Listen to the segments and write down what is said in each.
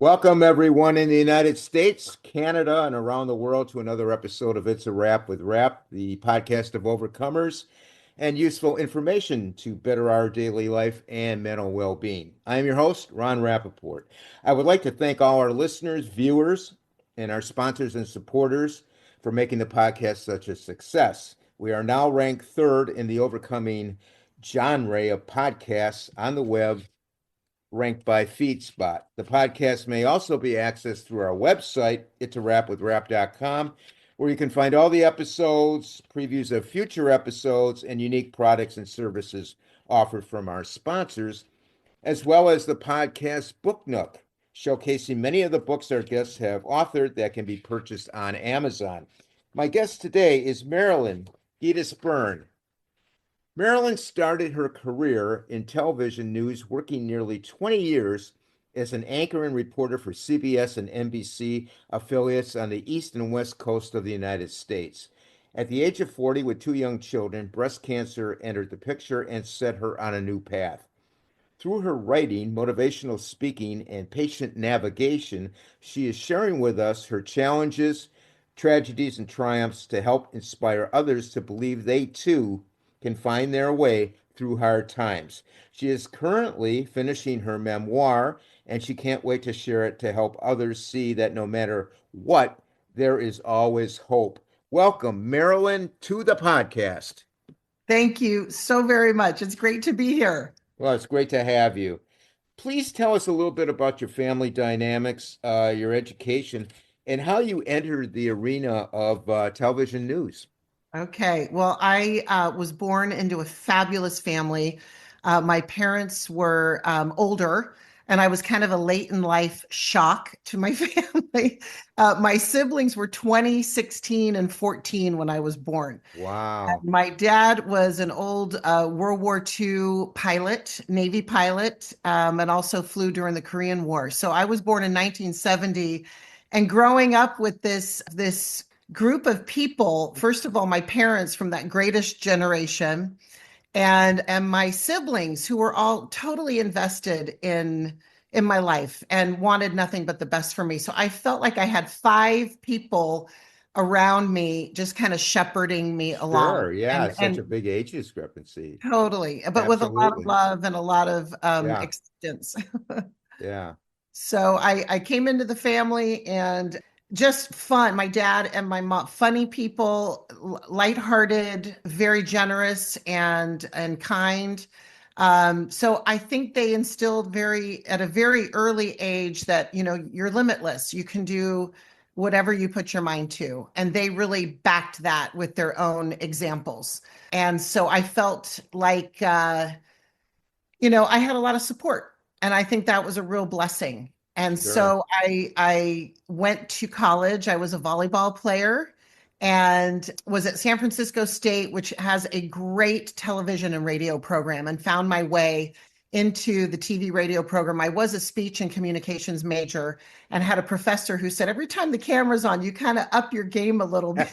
Welcome, everyone in the United States, Canada, and around the world to another episode of It's a Wrap with Rap, the podcast of overcomers and useful information to better our daily life and mental well-being. I am your host, Ron Rappaport. I would like to thank all our listeners, viewers, and our sponsors and supporters for making the podcast such a success. We are now ranked third in the overcoming genre of podcasts on the web, ranked by FeedSpot. The podcast may also be accessed through our website, itsawrapwithrap.com, where you can find all the episodes, previews of future episodes, and unique products and services offered from our sponsors, as well as the podcast Book Nook, showcasing many of the books our guests have authored that can be purchased on Amazon. My guest today is Marilyn Getas-Byrne. Marilyn started her career in television news, working nearly 20 years as an anchor and reporter for CBS and NBC affiliates on the East and West Coast of the United States. At the age of 40, with two young children, breast cancer entered the picture and set her on a new path. Through her writing, motivational speaking, and patient navigation, she is sharing with us her challenges, tragedies, and triumphs to help inspire others to believe they too can find their way through hard times. She is currently finishing her memoir, and she can't wait to share it to help others see that no matter what, there is always hope. Welcome, Marilyn, to the podcast. Thank you so very much. It's great to be here. Well, it's great to have you. Please tell us a little bit about your family dynamics, your education, and how you entered the arena of television news. Okay. Well, I was born into a fabulous family. My parents were older, and I was kind of a late in life shock to my family. My siblings were 20, 16, and 14 when I was born. Wow. My dad was an old World War II pilot, Navy pilot, and also flew during the Korean War. So I was born in 1970, and growing up with this group of people, first of all, my parents from that greatest generation, and my siblings who were all totally invested in my life and wanted nothing but the best for me. So I felt like I had five people around me just kind of shepherding me along Sure. Yeah. and Such a and big age discrepancy. totally, but with a lot of Absolutely. love and a lot of Yeah. acceptance. Yeah. So I came into the family and just fun. My dad and my mom, funny people, lighthearted, very generous and kind. So I think they instilled at a very early age that, you're limitless. You can do whatever you put your mind to. And they really backed that with their own examples. And so I felt like, I had a lot of support, and I think that was a real blessing. And Sure. so I went to college. I was a volleyball player and was at San Francisco State, which has a great television and radio program, and found my way into the TV radio program. I was a speech and communications major and had a professor who said, every time the camera's on, you kind of up your game a little bit.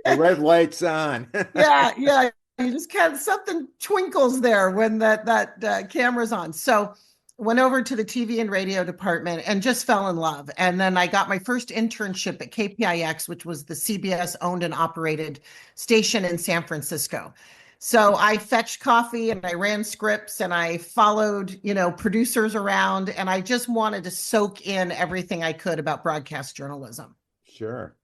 The red light's on. Yeah, yeah. You just kind of something twinkles there when that camera's on. So went over to the TV and radio department and just fell in love. And then I got my first internship at KPIX, which was the CBS owned and operated station in San Francisco. So I fetched coffee and I ran scripts and I followed, producers around, and I just wanted to soak in everything I could about broadcast journalism. Sure.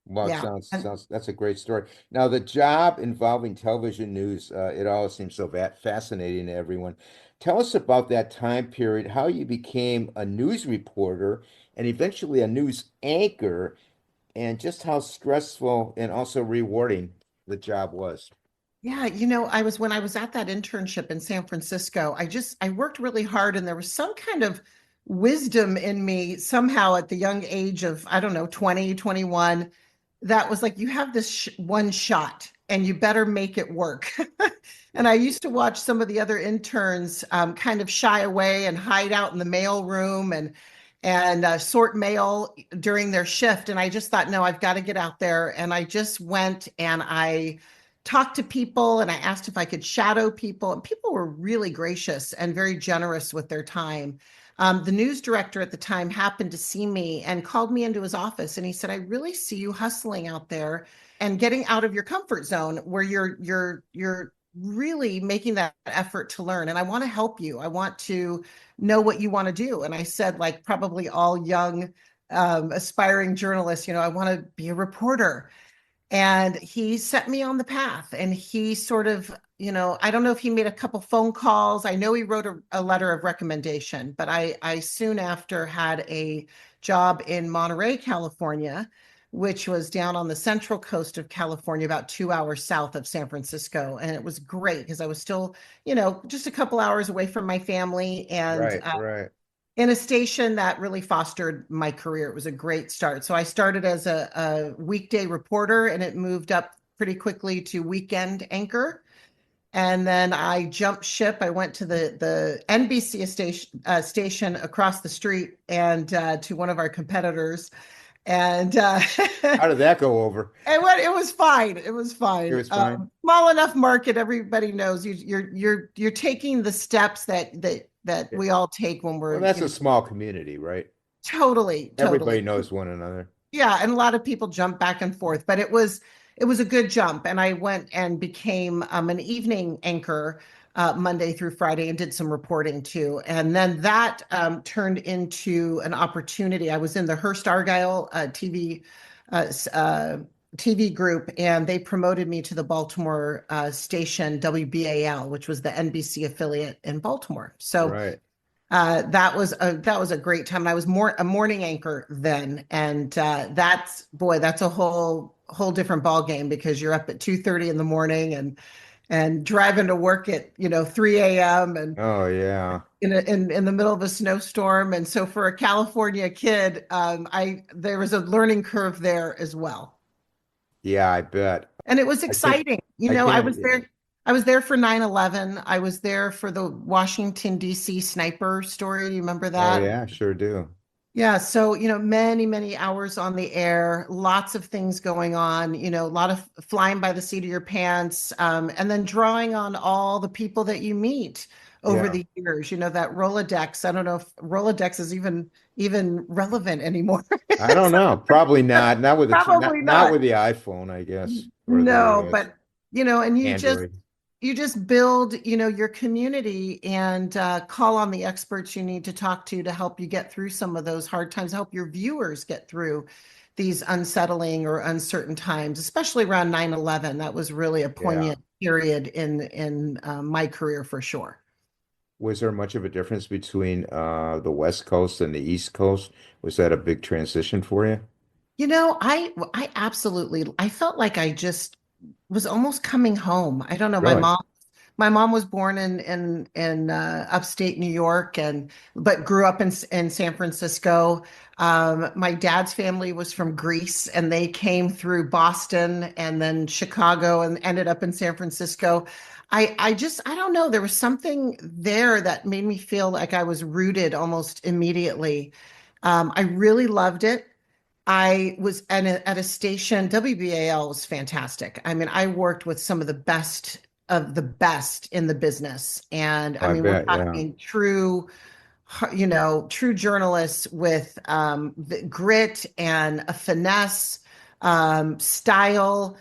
Well, it Yeah. sounds that's a great story. Now, the job involving television news, it always seems so fascinating to everyone. Tell us about that time period, how you became a news reporter and eventually a news anchor, and just how stressful and also rewarding the job was. Yeah, when I was at that internship in San Francisco, I worked really hard, and there was some kind of wisdom in me somehow at the young age of, I don't know, 20, 21, that was like, you have this one shot and you better make it work. And I used to watch some of the other interns kind of shy away and hide out in the mail room and sort mail during their shift. And I just thought, no, I've got to get out there. And I just went and I talked to people and I asked if I could shadow people. And people were really gracious and very generous with their time. The news director at the time happened to see me and called me into his office, and he said, "I really see you hustling out there and getting out of your comfort zone where you're really making that effort to learn. And I want to help you. I want to know what you want to do." And I said, like probably all young, aspiring journalists, I want to be a reporter. And he set me on the path, and he sort of, I don't know if he made a couple phone calls. I know he wrote a letter of recommendation, but I soon after had a job in Monterey, California, which was down on the central coast of California, about 2 hours south of San Francisco. And it was great because I was still, just a couple hours away from my family, and Right, right, in a station that really fostered my career. It was a great start. So I started as a weekday reporter, and it moved up pretty quickly to weekend anchor. And then I jumped ship. I went to the NBC station across the street, and to one of our competitors. And how did that go over? it was fine. It was It fine. was fine. Small enough market, everybody knows you're taking the steps that Yeah. we all take when Well, we're, that's a small community, right? totally, Everybody totally. knows one another. Yeah, and a lot of people jump back and forth, but it was a good jump, and I went and became an evening anchor Monday through Friday, and did some reporting too. And then that turned into an opportunity. I was in the Hearst Argyle uh, s- uh, TV group, and they promoted me to the Baltimore station WBAL, which was the NBC affiliate in Baltimore. So Right. that was a great time. I was more a morning anchor then, and that's a whole different ball game, because you're up at 2:30 in the morning, and driving to work at 3 a.m. and Oh, yeah. in the middle of a snowstorm. And so for a California kid, I there was a learning curve there as well. Yeah, I bet. And it was I can't, exciting. I I can't. was there. I was there for 9/11. I was there for the Washington, D.C. sniper story. Do you remember Oh, that? yeah, sure do. Yeah, so many, many hours on the air, lots of things going on, a lot of flying by the seat of your pants, and then drawing on all the people that you meet over Yeah. the years. That Rolodex. I don't know if Rolodex is even relevant anymore. I don't know. Probably not. Not with the Probably not not. with the iPhone, I guess, or No, the but and Android. you just build, your community, and call on the experts you need to talk to help you get through some of those hard times, help your viewers get through these unsettling or uncertain times, especially around 9/11. That was really a Yeah. poignant period in my career for sure. Was there much of a difference between the West Coast and the East Coast? Was that a big transition for you? I absolutely, I felt like I just was almost coming home. I don't know. My Really? mom My mom was born in upstate New York, and but grew up in San Francisco. My dad's family was from Greece, and they came through Boston and then Chicago, and ended up in San Francisco. I don't know. There was something there that made me feel like I was rooted almost immediately. I really loved it. I was at a station. WBAL was fantastic. I mean, I worked with some of the best in the business. And I I mean, we're bet, yeah. talking true journalists with the grit and a finesse, style,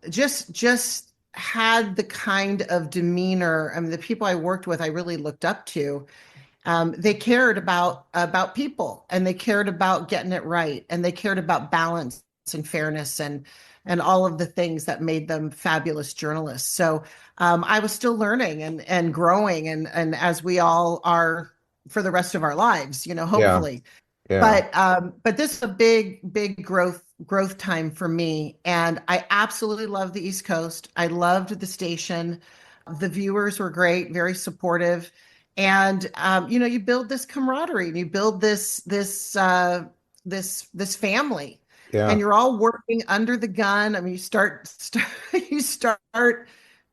just had the kind of demeanor. I mean, the people I worked with, I really looked up to. They cared about people, and they cared about getting it right, and they cared about balance and fairness, and all of the things that made them fabulous journalists. So I was still learning and growing, and as we all are for the rest of our lives, Yeah, hopefully. yeah, But this is a big growth time for me, and I absolutely love the East Coast. I loved the station. The viewers were great, very supportive, and you build this camaraderie, and you build this family, yeah, and you're all working under the gun. I mean, you start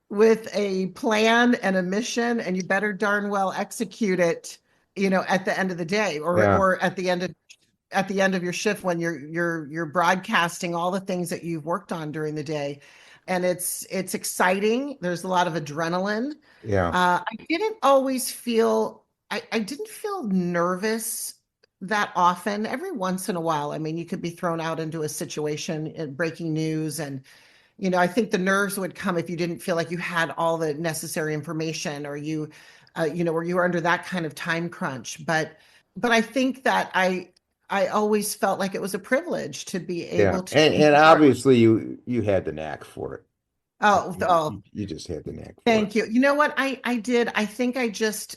with a plan and a mission, and you better darn well execute it, at the end of the day, or yeah, at the end of your shift, when you're broadcasting all the things that you've worked on during the day. And it's exciting. There's a lot of adrenaline. yeah. I didn't always feel I didn't feel nervous that often. Every once in a while, I mean, you could be thrown out into a situation in breaking news, and I think the nerves would come if you didn't feel like you had all the necessary information, or or you were under that kind of time crunch. But I think that I always felt like it was a privilege to be Yeah. able to And be part. obviously you had the knack for it. Oh, oh, You just had the knack for it. thank you. You know what I did? I think I just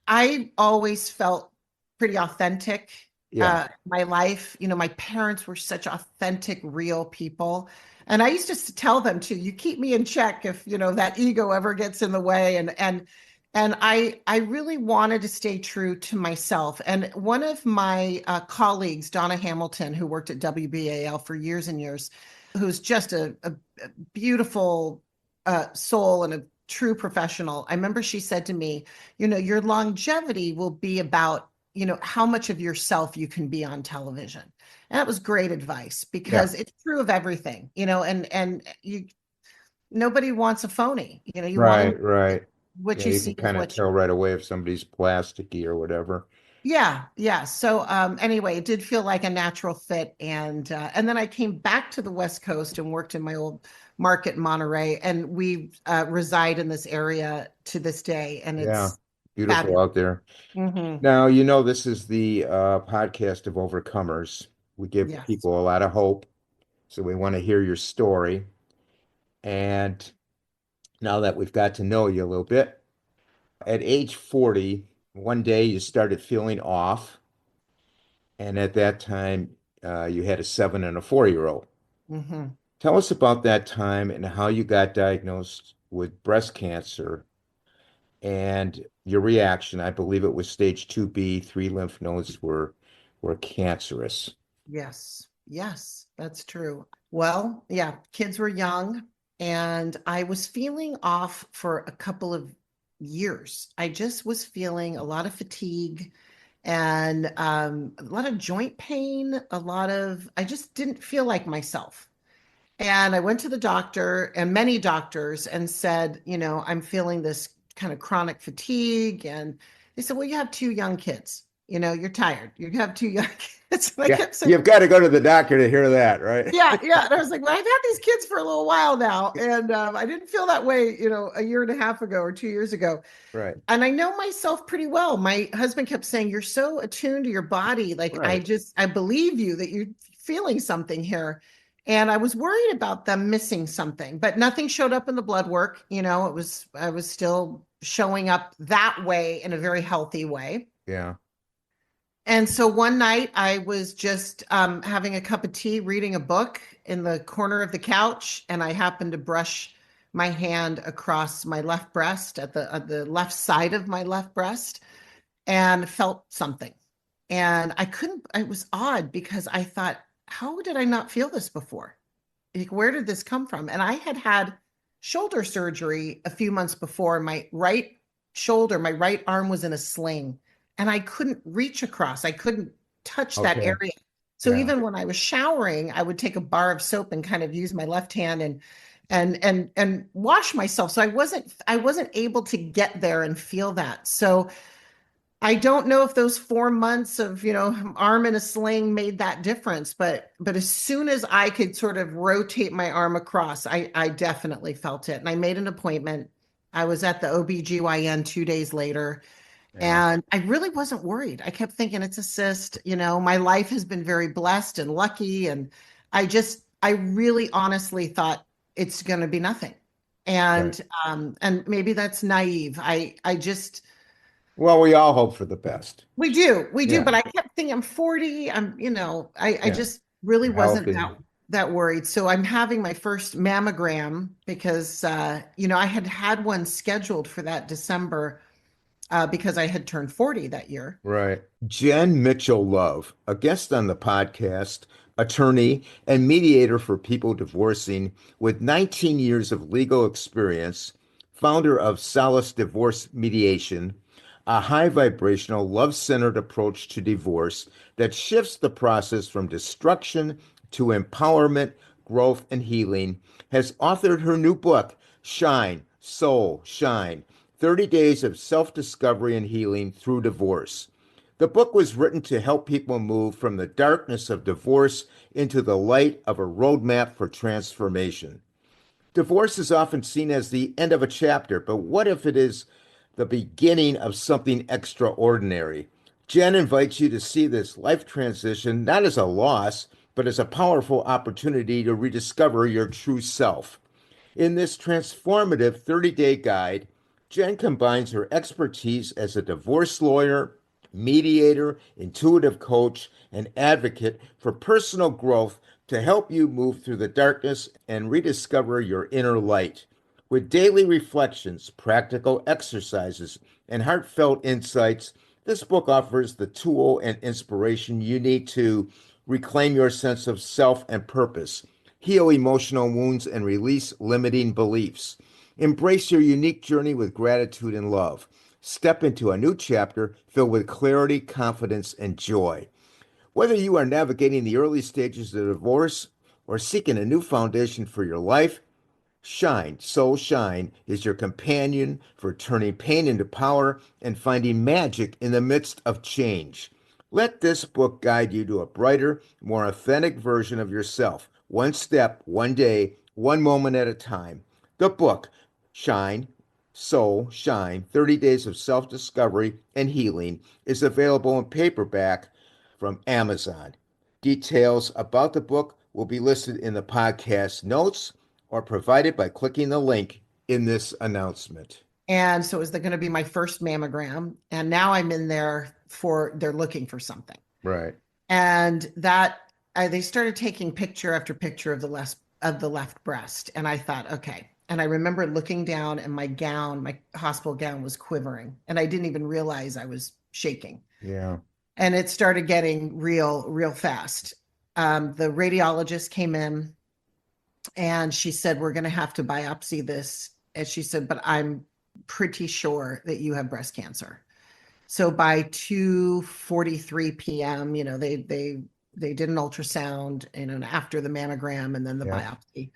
I always felt pretty authentic. Yeah. My life, my parents were such authentic, real people. And I used to tell them too, you keep me in check if, that ego ever gets in the way. And I really wanted to stay true to myself. And one of my colleagues, Donna Hamilton, who worked at WBAL for years and years, who's just a beautiful soul and a true professional. I remember she said to me, your longevity will be about, how much of yourself you can be on television. And that was great advice Yeah. because it's true of everything, and you nobody wants a phony. You want to know Right, right. what Yeah, you you see can is kind of what you. tell right away if somebody's plasticky or whatever. Yeah, yeah. So anyway, it did feel like a natural fit, and then I came back to the West Coast and worked in my old market in Monterey, and we reside in this area to this day, and Yeah. it's Beautiful fabulous. out there. Hmm. Now, this is the podcast of overcomers. We give Yes. people a lot of hope, so we want to hear your story. And now that we've got to know you a little bit, at age 40, one day you started feeling off, and at that time, you had a 7 and a 4-year-old. Hmm. Tell us about that time and how you got diagnosed with breast cancer and your reaction. I believe it was stage 2B, three lymph nodes were cancerous. Yes. Yes, that's true. Well, yeah, kids were young, and I was feeling off for a couple of years. I just was feeling a lot of fatigue and a lot of joint pain, I just didn't feel like myself. And I went to the doctor and many doctors and said, I'm feeling this kind of chronic fatigue. And they said, well, you have two young kids. You're tired. You have two young kids. And I Yeah, kept saying, you've got to go to the doctor to hear that, right? yeah, yeah. And I was like, well, I've had these kids for a little while now. And I didn't feel that way, a year and a half ago or 2 years ago. Right, And I know myself pretty well. My husband kept saying, you're so attuned to your body. Like, right. I believe you that you're feeling something here. And I was worried about them missing something, but nothing showed up in the blood work. I was still showing up that way in a very healthy way. Yeah. And so one night I was just having a cup of tea, reading a book in the corner of the couch, and I happened to brush my hand across my left breast at the left side of my left breast and felt something. And I couldn't, it was odd because I thought, how did I not feel this before? Like, where did this come from? And I had had shoulder surgery a few months before. My right shoulder, my right arm was in a sling, and I couldn't reach across. I couldn't touch that Okay. area. So Yeah. even when I was showering, I would take a bar of soap and kind of use my left hand and wash myself. So I wasn't able to get there and feel that. So I don't know if those 4 months of, arm in a sling made that difference, but as soon as I could sort of rotate my arm across, I definitely felt it. And I made an appointment. I was at the OBGYN 2 days later, Yeah. and I really wasn't worried. I kept thinking it's a cyst. My life has been very blessed and lucky. And I really honestly thought it's going to be nothing. Right. And maybe that's naive. I just, Well, we all hope for the best. we do, Yeah. but I kept thinking I'm 40. I Yeah. just really You're wasn't healthy. that worried. So I'm having my first mammogram because I had had one scheduled for that December because I had turned 40 that year. Right. Jen Mitchell Love, a guest on the podcast, attorney and mediator for people divorcing with 19 years of legal experience, founder of Solace Divorce Mediation, a high vibrational, love centered approach to divorce that shifts the process from destruction to empowerment, growth, and healing, has authored her new book, Shine, Soul, Shine, 30 Days of Self-Discovery and Healing Through Divorce. The book was written to help people move from the darkness of divorce into the light of a roadmap for transformation. Divorce is often seen as the end of a chapter, but what if it is the beginning of something extraordinary? Jen invites you to see this life transition not as a loss, but as a powerful opportunity to rediscover your true self. In this transformative 30-day guide, Jen combines her expertise as a divorce lawyer, mediator, intuitive coach, and advocate for personal growth to help you move through the darkness and rediscover your inner light. With daily reflections, practical exercises, and heartfelt insights, this book offers the tool and inspiration you need to reclaim your sense of self and purpose, heal emotional wounds, and release limiting beliefs. Embrace your unique journey with gratitude and love. Step into a new chapter filled with clarity, confidence, and joy. Whether you are navigating the early stages of divorce or seeking a new foundation for your life, Shine, Soul Shine is your companion for turning pain into power and finding magic in the midst of change. Let this book guide you to a brighter, more authentic version of yourself, one step, one day, one moment at a time. The book, Shine, Soul Shine 30 Days of Self Discovery and Healing, is available in paperback from Amazon. Details about the book will be listed in the podcast notes or provided by clicking the link in this announcement. And so it was going to be my first mammogram. And now I'm in there they're looking for something. Right. And they started taking picture after picture of the left breast. And I thought, okay. And I remember looking down and my hospital gown was quivering. And I didn't even realize I was shaking. Yeah. And it started getting real fast. The radiologist came in and she said, we're going to have to biopsy this. And she said, but I'm pretty sure that you have breast cancer. So by 2:43 p.m., they did an ultrasound, after the mammogram and then the biopsy.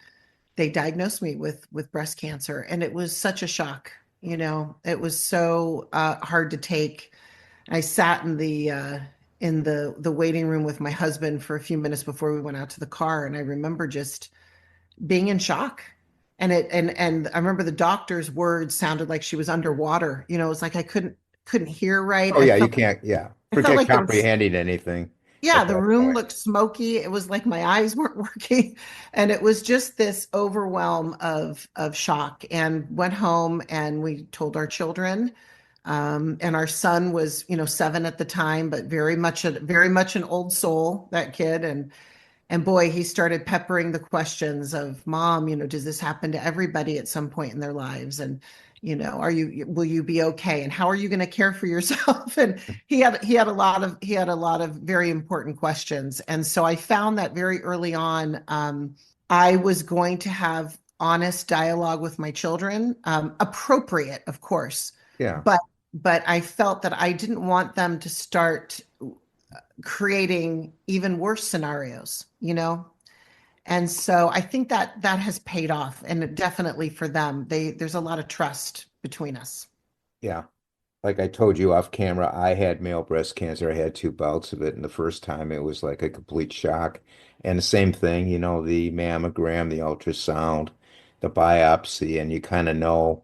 They diagnosed me with breast cancer, and it was such a shock. It was so hard to take. I sat in the waiting room with my husband for a few minutes before we went out to the car, and I remember just being in shock. And I remember the doctor's words sounded like she was underwater. It was like I couldn't hear right. Oh, yeah, you can't, yeah. I felt Forget like there was comprehending anything yeah, at the that room point. looked smoky. It was like my eyes weren't working. And it was just this overwhelm of shock. And went home and we told our children. And our son was, 7 at the time, but very much an old soul, that kid. And boy, he started peppering the questions of, Mom, does this happen to everybody at some point in their lives? And, will you be okay? And how are you going to care for yourself? And he had a lot of very important questions. And so I found that very early on, I was going to have honest dialogue with my children, appropriate, of course, Yeah. but I felt that I didn't want them to start creating even worse scenarios. And so I think that has paid off, and definitely for them, there's a lot of trust between us. Yeah. Like I told you off camera, I had male breast cancer. I had 2 bouts of it. And the first time it was like a complete shock. And the same thing, the mammogram, the ultrasound, the biopsy, and you kind of know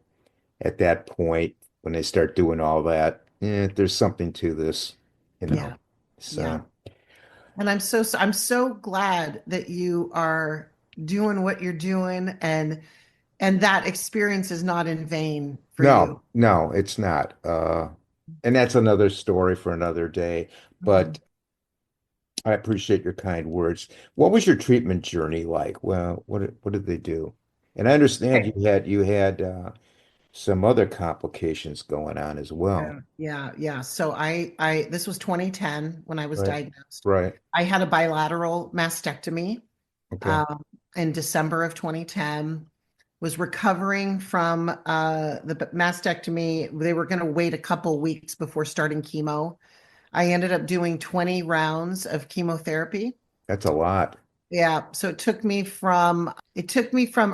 at that point when they start doing all that, there's something to this, you know. Yeah. Yeah. So, And I'm so glad that you are doing what you're doing, and that experience is not in vain for you. no, no, it's not. And that's another story for another day. Mhm. But I appreciate your kind words. What was your treatment journey like? Well, what did they do? And I understand Okay. you had some other complications going on as well. Yeah. So I this was 2010 when I was Right. diagnosed. Right. I had a bilateral mastectomy Okay. um, in December of 2010. Was recovering from the mastectomy. They were going to wait a couple weeks before starting chemo. I ended up doing 20 rounds of chemotherapy. That's a lot. Yeah, so it took me from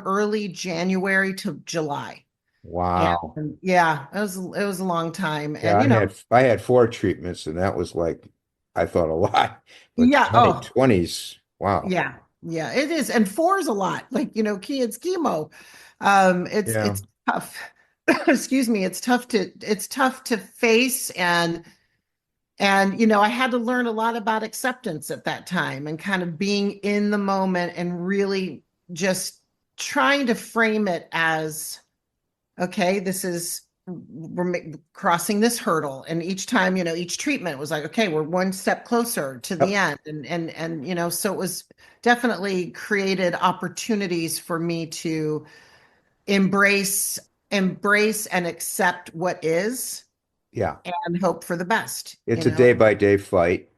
early January to July. Wow. And yeah, it was a long time. Yeah, And I had four treatments and that was like I thought a lot. But yeah, oh, 20s, wow. yeah, yeah, it is. And four is a lot. Like, kids chemo. Yeah. It's tough. Excuse me, it's tough to face. And I had to learn a lot about acceptance at that time and kind of being in the moment and really just trying to frame it as, okay, we're crossing this hurdle. And each time, each treatment was like, okay, we're one step closer to the Yep. end. And so it was definitely created opportunities for me to embrace embrace and accept what is Yeah. and hope for the best, It's a day by day fight,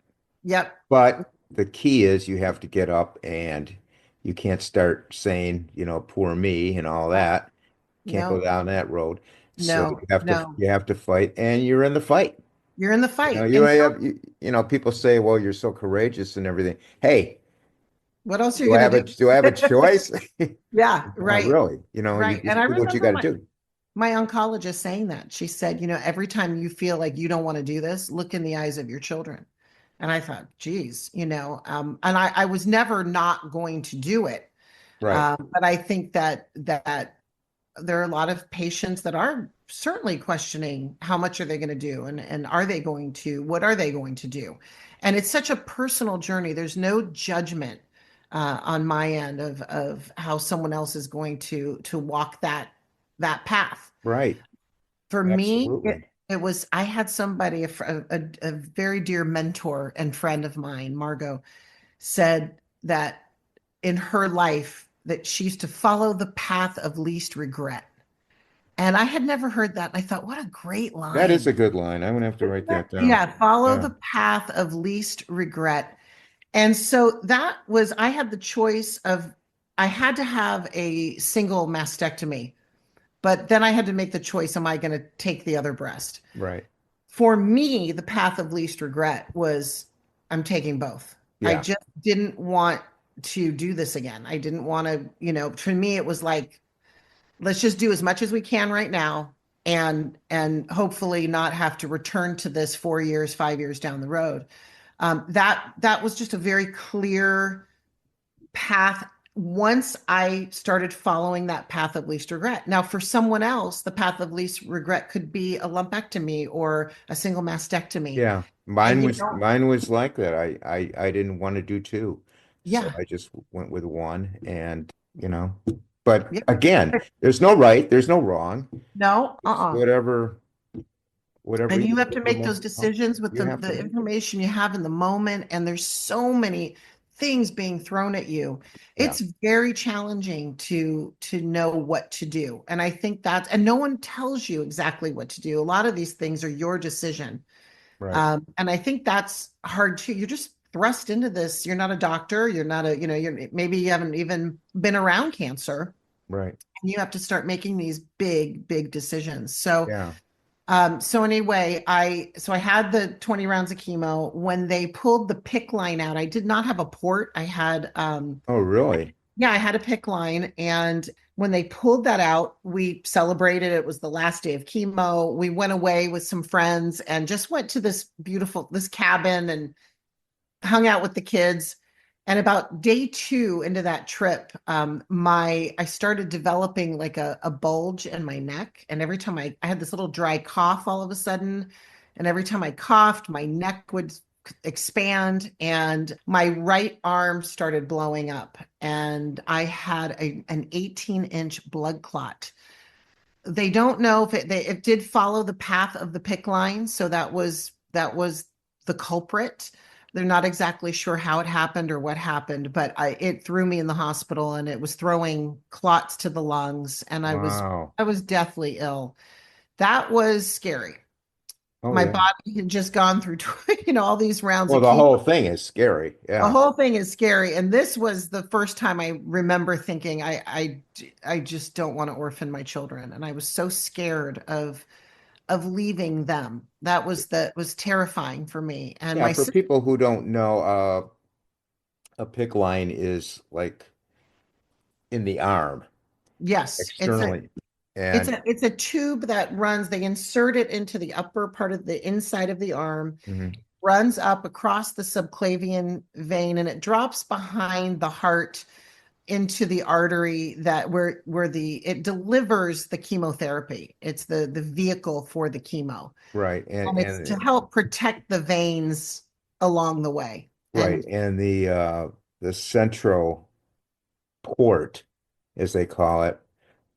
Yep. but the key is you have to get up and you can't start saying, poor me and all No, that. Can't go no, down that road. So no, no. you have to fight and you're in the fight. You're in the You know, fight. you And so have people say, well, you're so courageous and everything. Hey, what else are you do I going have a to do I have a do? choice? Yeah, Not right. really. You Right. And just I do what you remember got to my do. my oncologist saying that. She said, every time you feel like you don't want to do this, look in the eyes of your children. And I thought, geez, and I was never not going to do it. Right. But I think that there are a lot of patients that are certainly questioning how much are they going to do, and what are they going to do? And it's such a personal journey. There's no judgment on my end of how someone else is going to walk that path. Right. For me, Absolutely. it was I had somebody, a very dear mentor and friend of mine, Margot, said that in her life that she used to follow the path of least regret. And I had never heard that. And I thought, what a great That is line. a good line. I'm gonna have to write that down. Yeah, follow Yeah. the path of least regret. And so I had the choice of, I had to have a single mastectomy, but then I had to make the choice, am I going to take the other breast? Right. For me, the path of least regret was, I'm taking both. I Yeah. just didn't want to do this again. I didn't want to, for me, it was like, let's just do as much as we can right now and hopefully not have to return to this 4 years, 5 years down the road. That was just a very clear path once I started following that path of least regret. Now, for someone else, the path of least regret could be a lumpectomy or a single mastectomy. Yeah. And Mine was like that. I didn't want to do two. So yeah, I just went with one and but yeah, again, there's no right, there's no wrong. no, It's whatever And you you have to feel make those most comfortable. decisions with You have to the make it. information you have in the moment. And there's so many things being thrown at you. Yeah. It's very challenging to know what to do. And I think and no one tells you exactly what to do. A lot of these things are your decision. Right. And I think that's hard too. You're just thrust into this. You're not a doctor. You're not maybe you haven't even been around cancer. Right. And you have to start making these big, big decisions. So Yeah. so anyway, I had the 20 rounds of chemo. When they pulled the PICC line out, I did not have a port. Oh, really? Yeah, I had a PICC line. And when they pulled that out, we celebrated. It was the last day of chemo. We went away with some friends and just went to this cabin and hung out with the kids. And about day two into that trip, I started developing like a bulge in my neck. And every time I had this little dry cough all of a sudden, and every time I coughed, my neck would expand and my right arm started blowing up. And I had an 18-inch blood clot. They don't know if it did follow the path of the PICC line, so that was the culprit. They're not exactly sure how it happened or what happened, but it threw me in the hospital and it was throwing clots to the lungs, and I was Wow. I was deathly ill. That was scary. Oh, My yeah. body had just gone through all these rounds Well, of the chemo. whole thing is scary. The Yeah. whole thing is scary. And this was the first time I remember thinking, I just don't want to orphan my children. And I was so scared of leaving them. That was terrifying for me. And Yeah. my For sister, people who don't know, a pick line is like in the arm yes, it's a externally. And It's a tube that runs, they insert it into the upper part of the inside of the arm, mhm, runs up across the subclavian vein, and it drops behind the heart into the artery that where the it delivers the chemotherapy. It's the vehicle for the chemo. right, And it's to help protect the veins along the way. right, And and the central port, as they call it,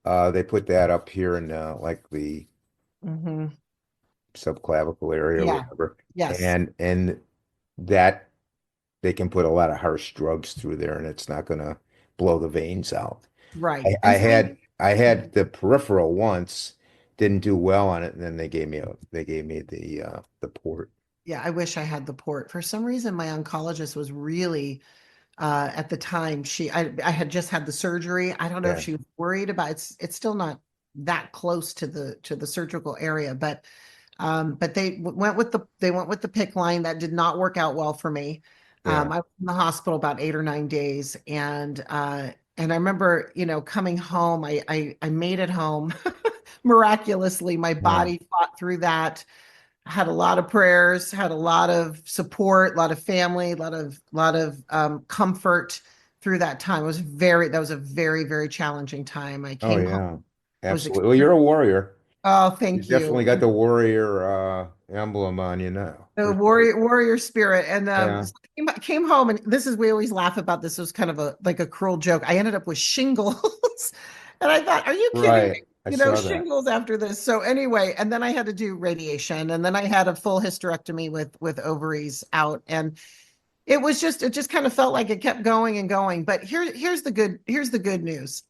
they put that up here in like the mhm, subclavicle area or yeah, whatever, yes, and that they can put a lot of harsh drugs through there, and it's not going to blow the veins out. right. I, I And so had I had the peripheral once, didn't do well on it, and then they gave me the port. yeah, I wish I had the port. For some reason, my oncologist was really at the time I had just had the surgery. I don't know if Yeah, she was worried about it's still not that close to the surgical area, but they went with the PIC line. That did not work out well for me. yeah, I was in the hospital about 8 or 9 days, and I remember, coming home. I made it home miraculously. My yeah. body fought through that. Had a lot of prayers, had a lot of support, a lot of family, a lot of comfort through that time. That was a very, very challenging time. I Oh came home. yeah, I was absolutely. Well, you're a extremely, warrior. oh, You thank you. definitely got the warrior emblem on you now, The for sure. warrior spirit. And Yeah, so I came home, and this is we always laugh about this. It was kind of a cruel joke. I ended up with shingles. And I thought, are you kidding me? right. I saw that. Shingles after this. So anyway, and then I had to do radiation, and then I had a full hysterectomy with ovaries out. And it just kind of felt like it kept going and going. But here's the good news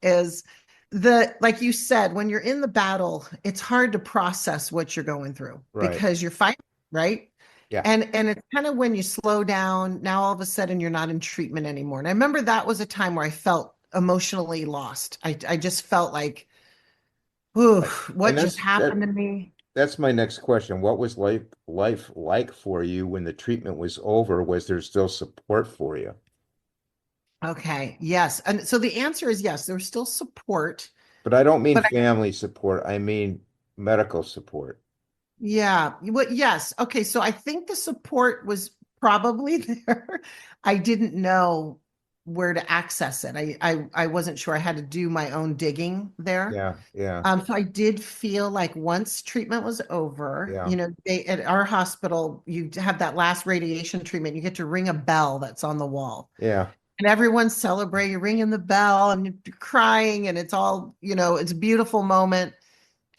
is like you said, when you're in the battle, it's hard to process what you're going through Right. because you're fighting, right? Yeah. And it's kind of when you slow down, now all of a sudden you're not in treatment anymore. And I remember that was a time where I felt emotionally lost. I just felt like, ooh, Right. what And just happened to me? that's my next question. What was life like for you when the treatment was over? Was there still support for you? Okay, yes. And so the answer is yes, there's still support. But I don't mean But family support. I mean medical support. yeah, well, yes. Okay, so I think the support was probably there. I didn't know where to access it. I wasn't sure. I had to do my own digging there. Yeah, yeah, So I did feel like once treatment was over, yeah, they at our hospital, you have that last radiation treatment, you get to ring a bell that's on the wall. yeah, And everyone's celebrating, ringing the bell and you're crying, and it's all, it's a beautiful moment.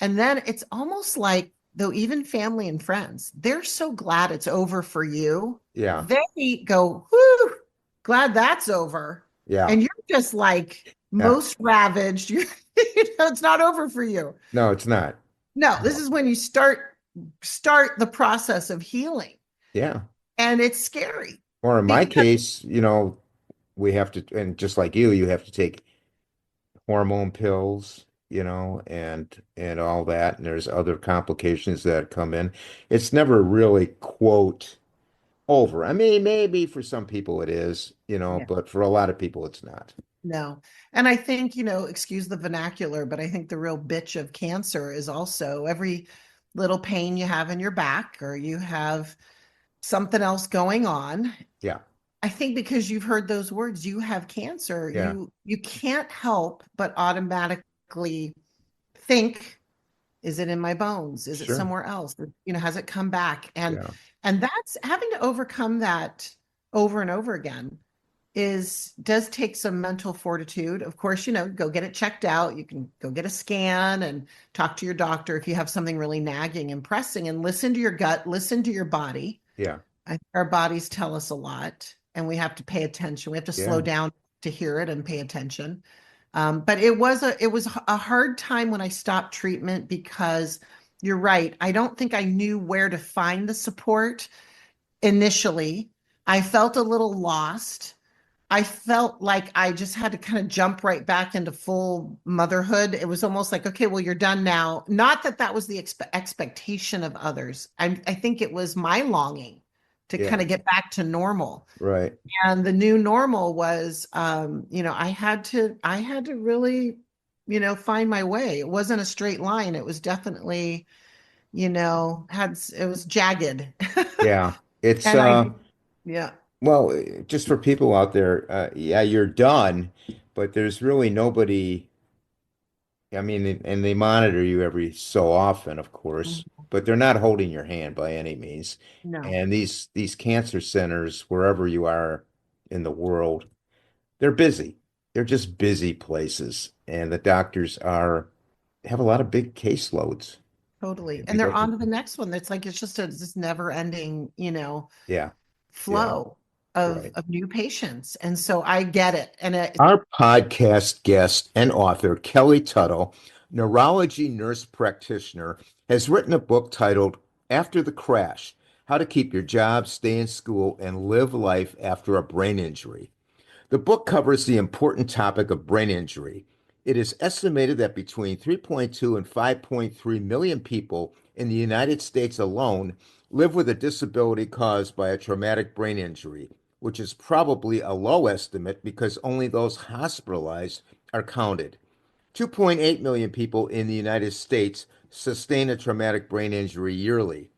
And then it's almost like, though, even family and friends, they're so glad it's over for you. yeah, They go, whoo, glad that's over. yeah, And you're just like yeah. most ravaged. It's not over for you. No, it's not. No, this No. is when you start the process of healing. Yeah. And it's scary Or in my because case, we have to, and just like you have to take hormone pills, and all that, and there's other complications that come in. It's never really, quote, over. I mean, maybe for some people it is, yeah, but for a lot of people it's not. no. And I think, excuse the vernacular, but I think the real bitch of cancer is also every little pain you have in your back, or you have something else going on. Yeah, I think because you've heard those words, you have cancer, yeah, you can't help but automatically think, is it in my bones? Is it sure. somewhere else? Has it come back? Yeah, And that's having to overcome that over and over again does take some mental fortitude. Of course, go get it checked out. You can go get a scan and talk to your doctor if you have something really nagging and pressing, and listen to your gut, listen to your body. yeah, I think our bodies tell us a lot, and we have to pay attention. We have to slow yeah, down to hear it and pay attention. But it was a hard time when I stopped treatment because you're right. I don't think I knew where to find the support initially. I felt a little lost. I felt like I just had to kind of jump right back into full motherhood. It was almost like, okay, well, you're done now. Not that that was the expectation of others. I think it was my longing to kind yeah, of get back to normal. right. And the new normal was, I had to really. find my way. It wasn't a straight line. It was definitely, it was jagged. Yeah. It's And yeah, well, just for people out there, yeah, you're done, but there's really nobody. I mean, and they monitor you every so often, of course, Mhm. but they're not holding your hand by any means. No, And these cancer centers, wherever you are in the world, they're busy. They're just busy places, and the doctors are have a lot of big caseloads. totally. And And they're because on to the next one. It's like it's just a this never ending, yeah, yeah, flow of right. new patients. And so I get it. And Our podcast guest and author, Kelly Tuttle, neurology nurse practitioner, has written a book titled After the Crash: How to Keep Your Job, Stay in School, and Live Life After a Brain Injury. The book covers the important topic of brain injury. It is estimated that between 3.2 and 5.3 million people in the United States alone live with a disability caused by a traumatic brain injury, which is probably a low estimate because only those hospitalized are counted. 2.8 million people in the United States sustain a traumatic brain injury yearly.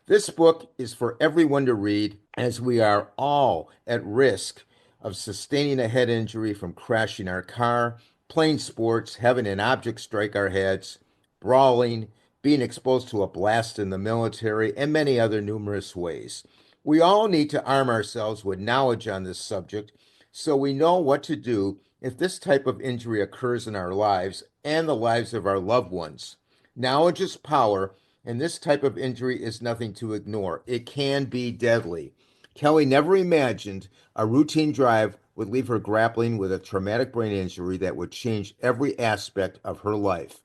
This book is for everyone to read, as we are all at risk of sustaining a head injury from crashing our car, playing sports, having an object strike our heads, brawling, being exposed to a blast in the military, and many other numerous ways. We all need to arm ourselves with knowledge on this subject so we know what to do if this type of injury occurs in our lives and the lives of our loved ones. Knowledge is power, and this type of injury is nothing to ignore. It can be deadly. Kelly never imagined a routine drive would leave her grappling with a traumatic brain injury that would change every aspect of her life.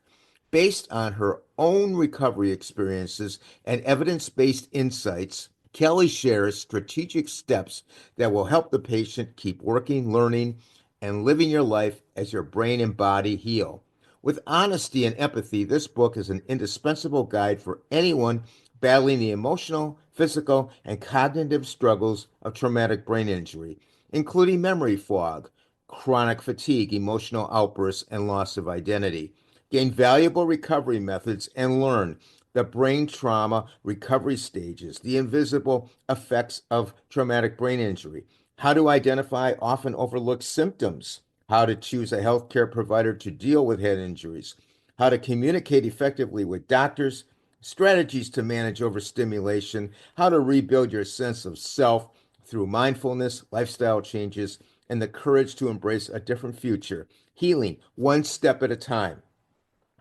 Based on her own recovery experiences and evidence based insights, Kelly shares strategic steps that will help the patient keep working, learning, and living your life as your brain and body heal. With honesty and empathy, this book is an indispensable guide for anyone battling the emotional, physical, and cognitive struggles of traumatic brain injury, including memory fog, chronic fatigue, emotional outbursts, and loss of identity. Gain valuable recovery methods and learn the brain trauma recovery stages, the invisible effects of traumatic brain injury, how to identify often overlooked symptoms, how to choose a healthcare provider to deal with head injuries, how to communicate effectively with doctors, strategies to manage overstimulation, how to rebuild your sense of self through mindfulness, lifestyle changes, and the courage to embrace a different future, healing one step at a time.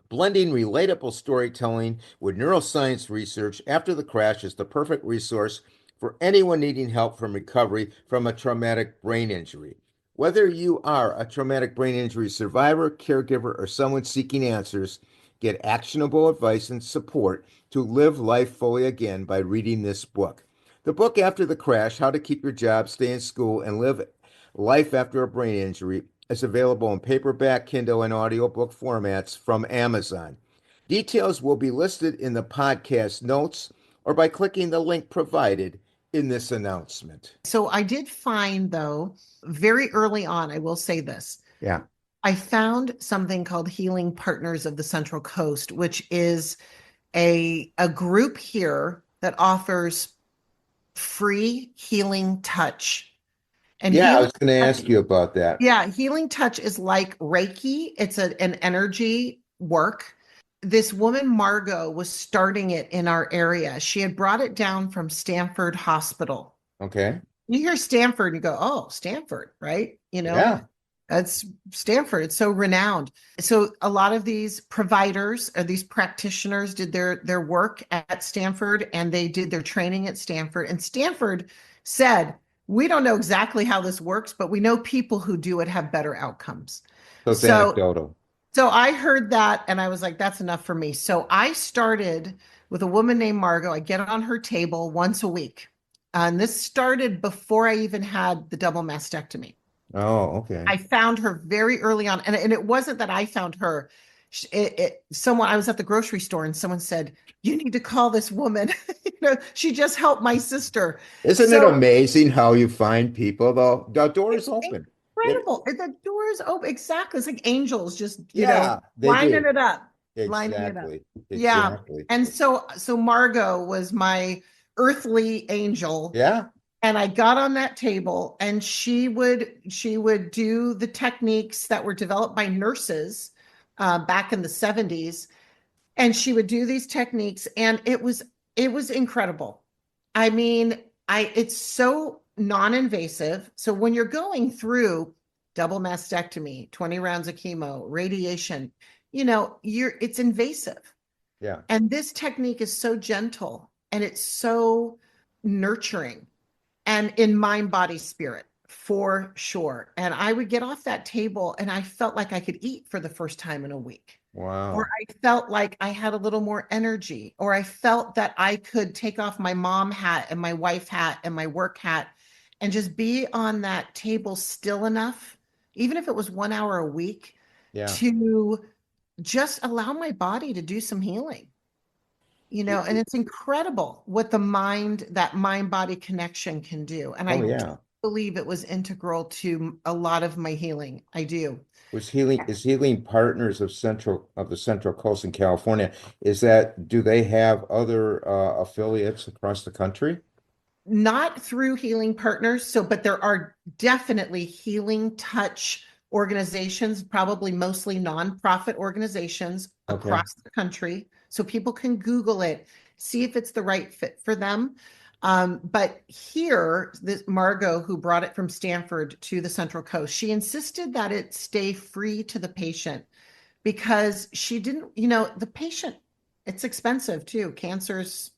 Blending relatable storytelling with neuroscience research after the crash is the perfect resource for anyone needing help from recovery from a traumatic brain injury. Whether you are a traumatic brain injury survivor, caregiver, or someone seeking answers, get actionable advice and support to live life fully again by reading this book. The book After the Crash: How to Keep Your Job, Stay in School, and Live Life After a Brain Injury is available in paperback, Kindle, and audiobook formats from Amazon. Details will be listed in the podcast notes or by clicking the link provided in this announcement. so I did find though, very early on, I will say this. Yeah. I found something called Healing Partners of the Central Coast, which is a group here that offers free healing touch. And Yeah, I healing was going to touch, ask you about that. yeah, healing touch is like Reiki. It's an energy work. This woman, Margot, was starting it in our area. She had brought it down from Stanford Hospital. Okay. You hear Stanford and you go, oh, Stanford, right? Yeah. That's Stanford. It's so renowned. So a lot of these providers or these practitioners did their work at Stanford and they did their training at Stanford. And Stanford said, we don't know exactly how this works, but we know people who do it have better outcomes. So it's So anecdotal. so I heard that and I was like, that's enough for me. So I started with a woman named Margot. I get on her table once a week. And this started before I even had the double mastectomy. Oh, okay. I found her very early on. And it wasn't that I found her. Someone, I was at the grocery store and someone said, you need to call this woman. She just helped my sister. Isn't it So amazing how you find people, though? The door is it's open. It, incredible. And the doors open. Exactly. It's like angels just, yeah, they lining do. it up, lining it up. Exactly. Yeah. Exactly. And so Margot was my earthly angel. Yeah. And I got on that table and she would do the techniques that were developed by nurses back in the 70s. And she would do these techniques and it was incredible. I mean, it's so non-invasive. So when you're going through double mastectomy, 20 rounds of chemo, radiation, it's invasive. Yeah. And this technique is so gentle and it's so nurturing and in mind, body, spirit for sure. And I would get off that table and I felt like I could eat for the first time in a week. Or Wow. I felt like I had a little more energy, or I felt that I could take off my mom hat and my wife hat and my work hat and just be on that table still enough, even if it was 1 hour a week, Yeah. to just allow my body to do some healing. And it's incredible what that mind body connection can do. And Oh I yeah. believe it was integral to a lot of my healing. I do. Was healing is Healing Partners of the Central Coast in California. Do they have other affiliates across the country? Not through healing partners. But there are definitely healing touch organizations, probably mostly nonprofit organizations Okay. across the country. So people can Google it, see if it's the right fit for them. But here, this Margot, who brought it from Stanford to the Central Coast, she insisted that it stay free to the patient because she didn't, the patient, it's expensive too. Cancers,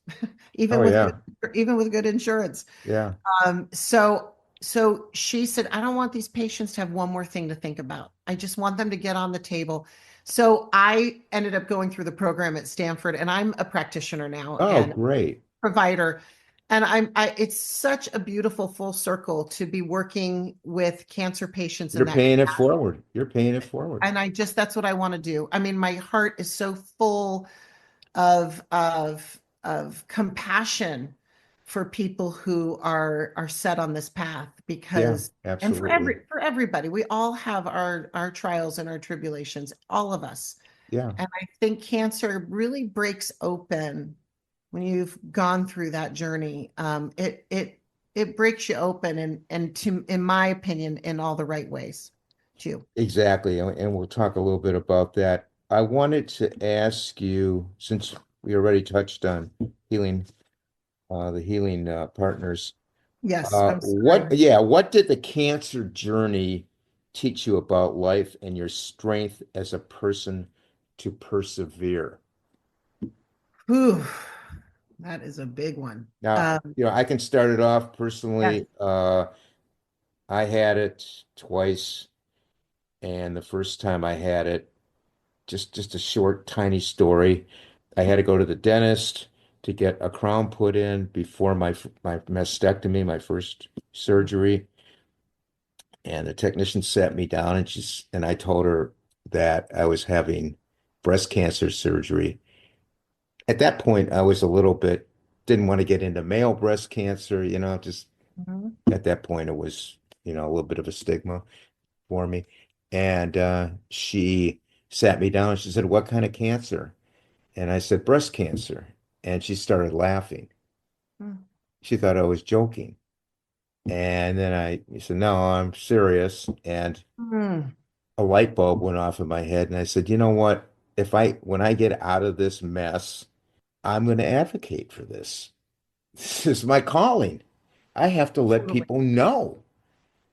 even Oh with good, yeah. even with good insurance. Yeah. So she said, I don't want these patients to have one more thing to think about. I just want them to get on the table. So I ended up going through the program at Stanford, and I'm a practitioner now Oh, and great. provider. And it's such a beautiful full circle to be working with cancer patients in You're that paying it capacity. forward. You're paying it forward. And that's what I want to do. I mean, my heart is so full of compassion for people who are set on this path Yeah, because and for absolutely. everybody, we all have our trials and our tribulations, all of us. Yeah, And I think cancer really breaks open when you've gone through that journey. It breaks you open and in my opinion, in all the right ways too. exactly. And we'll talk a little bit about that. I wanted to ask you, since we already touched on healing, the healing partners, Yes, I'm sorry. what did the cancer journey teach you about life and your strength as a person to persevere? Whew, that is a big one. Now, I can start it off Yes. personally. I had it twice, and the first time I had it, just a short, tiny story. I had to go to the dentist to get a crown put in before my mastectomy, my first surgery. And the technician sat me down and I told her that I was having breast cancer surgery. At that point, I was a little bit didn't want to get into male breast cancer, just Mhm. at that point it was, a little bit of a stigma for me. And she sat me down and she said, "What kind of cancer?" And I said, "Breast cancer." And she started laughing. Mm. She thought I was joking. And then I said, "No, I'm serious." And Mm. a light bulb went off in my head. And I said, "You know what? When I get out of this mess, I'm going to advocate for this. This is my calling. I have to let Totally. people know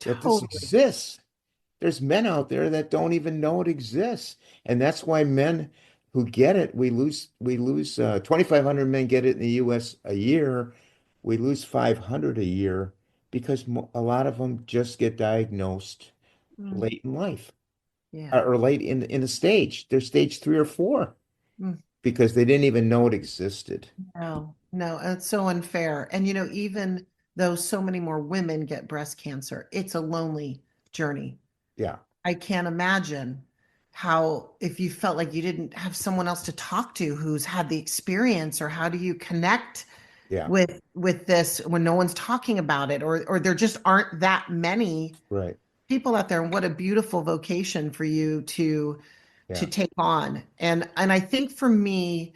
that this Totally. exists. There's men out there that don't even know it exists. And that's why men who get it, we lose 2,500 men get it in the US a year. We lose 500 a year because a lot of them just get diagnosed Mm. late in life Yeah. or late in the stage. They're stage 3 or 4 Mm. because they didn't even know it existed. No, no, it's so unfair. And even though so many more women get breast cancer, it's a lonely journey. Yeah, I can't imagine how if you felt like you didn't have someone else to talk to who's had the experience, or how do you connect yeah, with this when no one's talking about it, or there just aren't that many right. people out there, and what a beautiful vocation for you to Yeah. take on. And I think for me,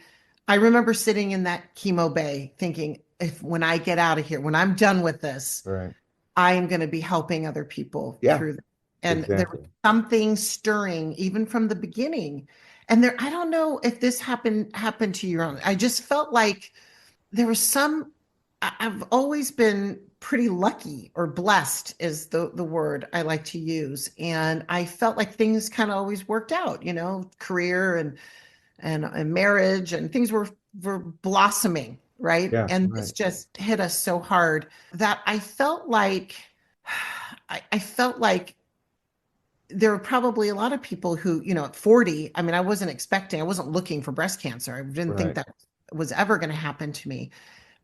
I remember sitting in that chemo bay thinking, if when I get out of here, when I'm done with this, Right. I am going to be helping other people Yeah. through this. And there was Exactly. something stirring even from the beginning. And there, I don't know if this happened to your own. I just felt like there was some, I've always been pretty lucky or blessed is the word I like to use. And I felt like things kind of always worked out, career and marriage and things were blossoming, right? Yeah. And this Right. just hit us so hard that I felt like I felt like there were probably a lot of people who, at 40, I mean, I wasn't looking for breast cancer. I didn't think Right. that was ever going to happen to me.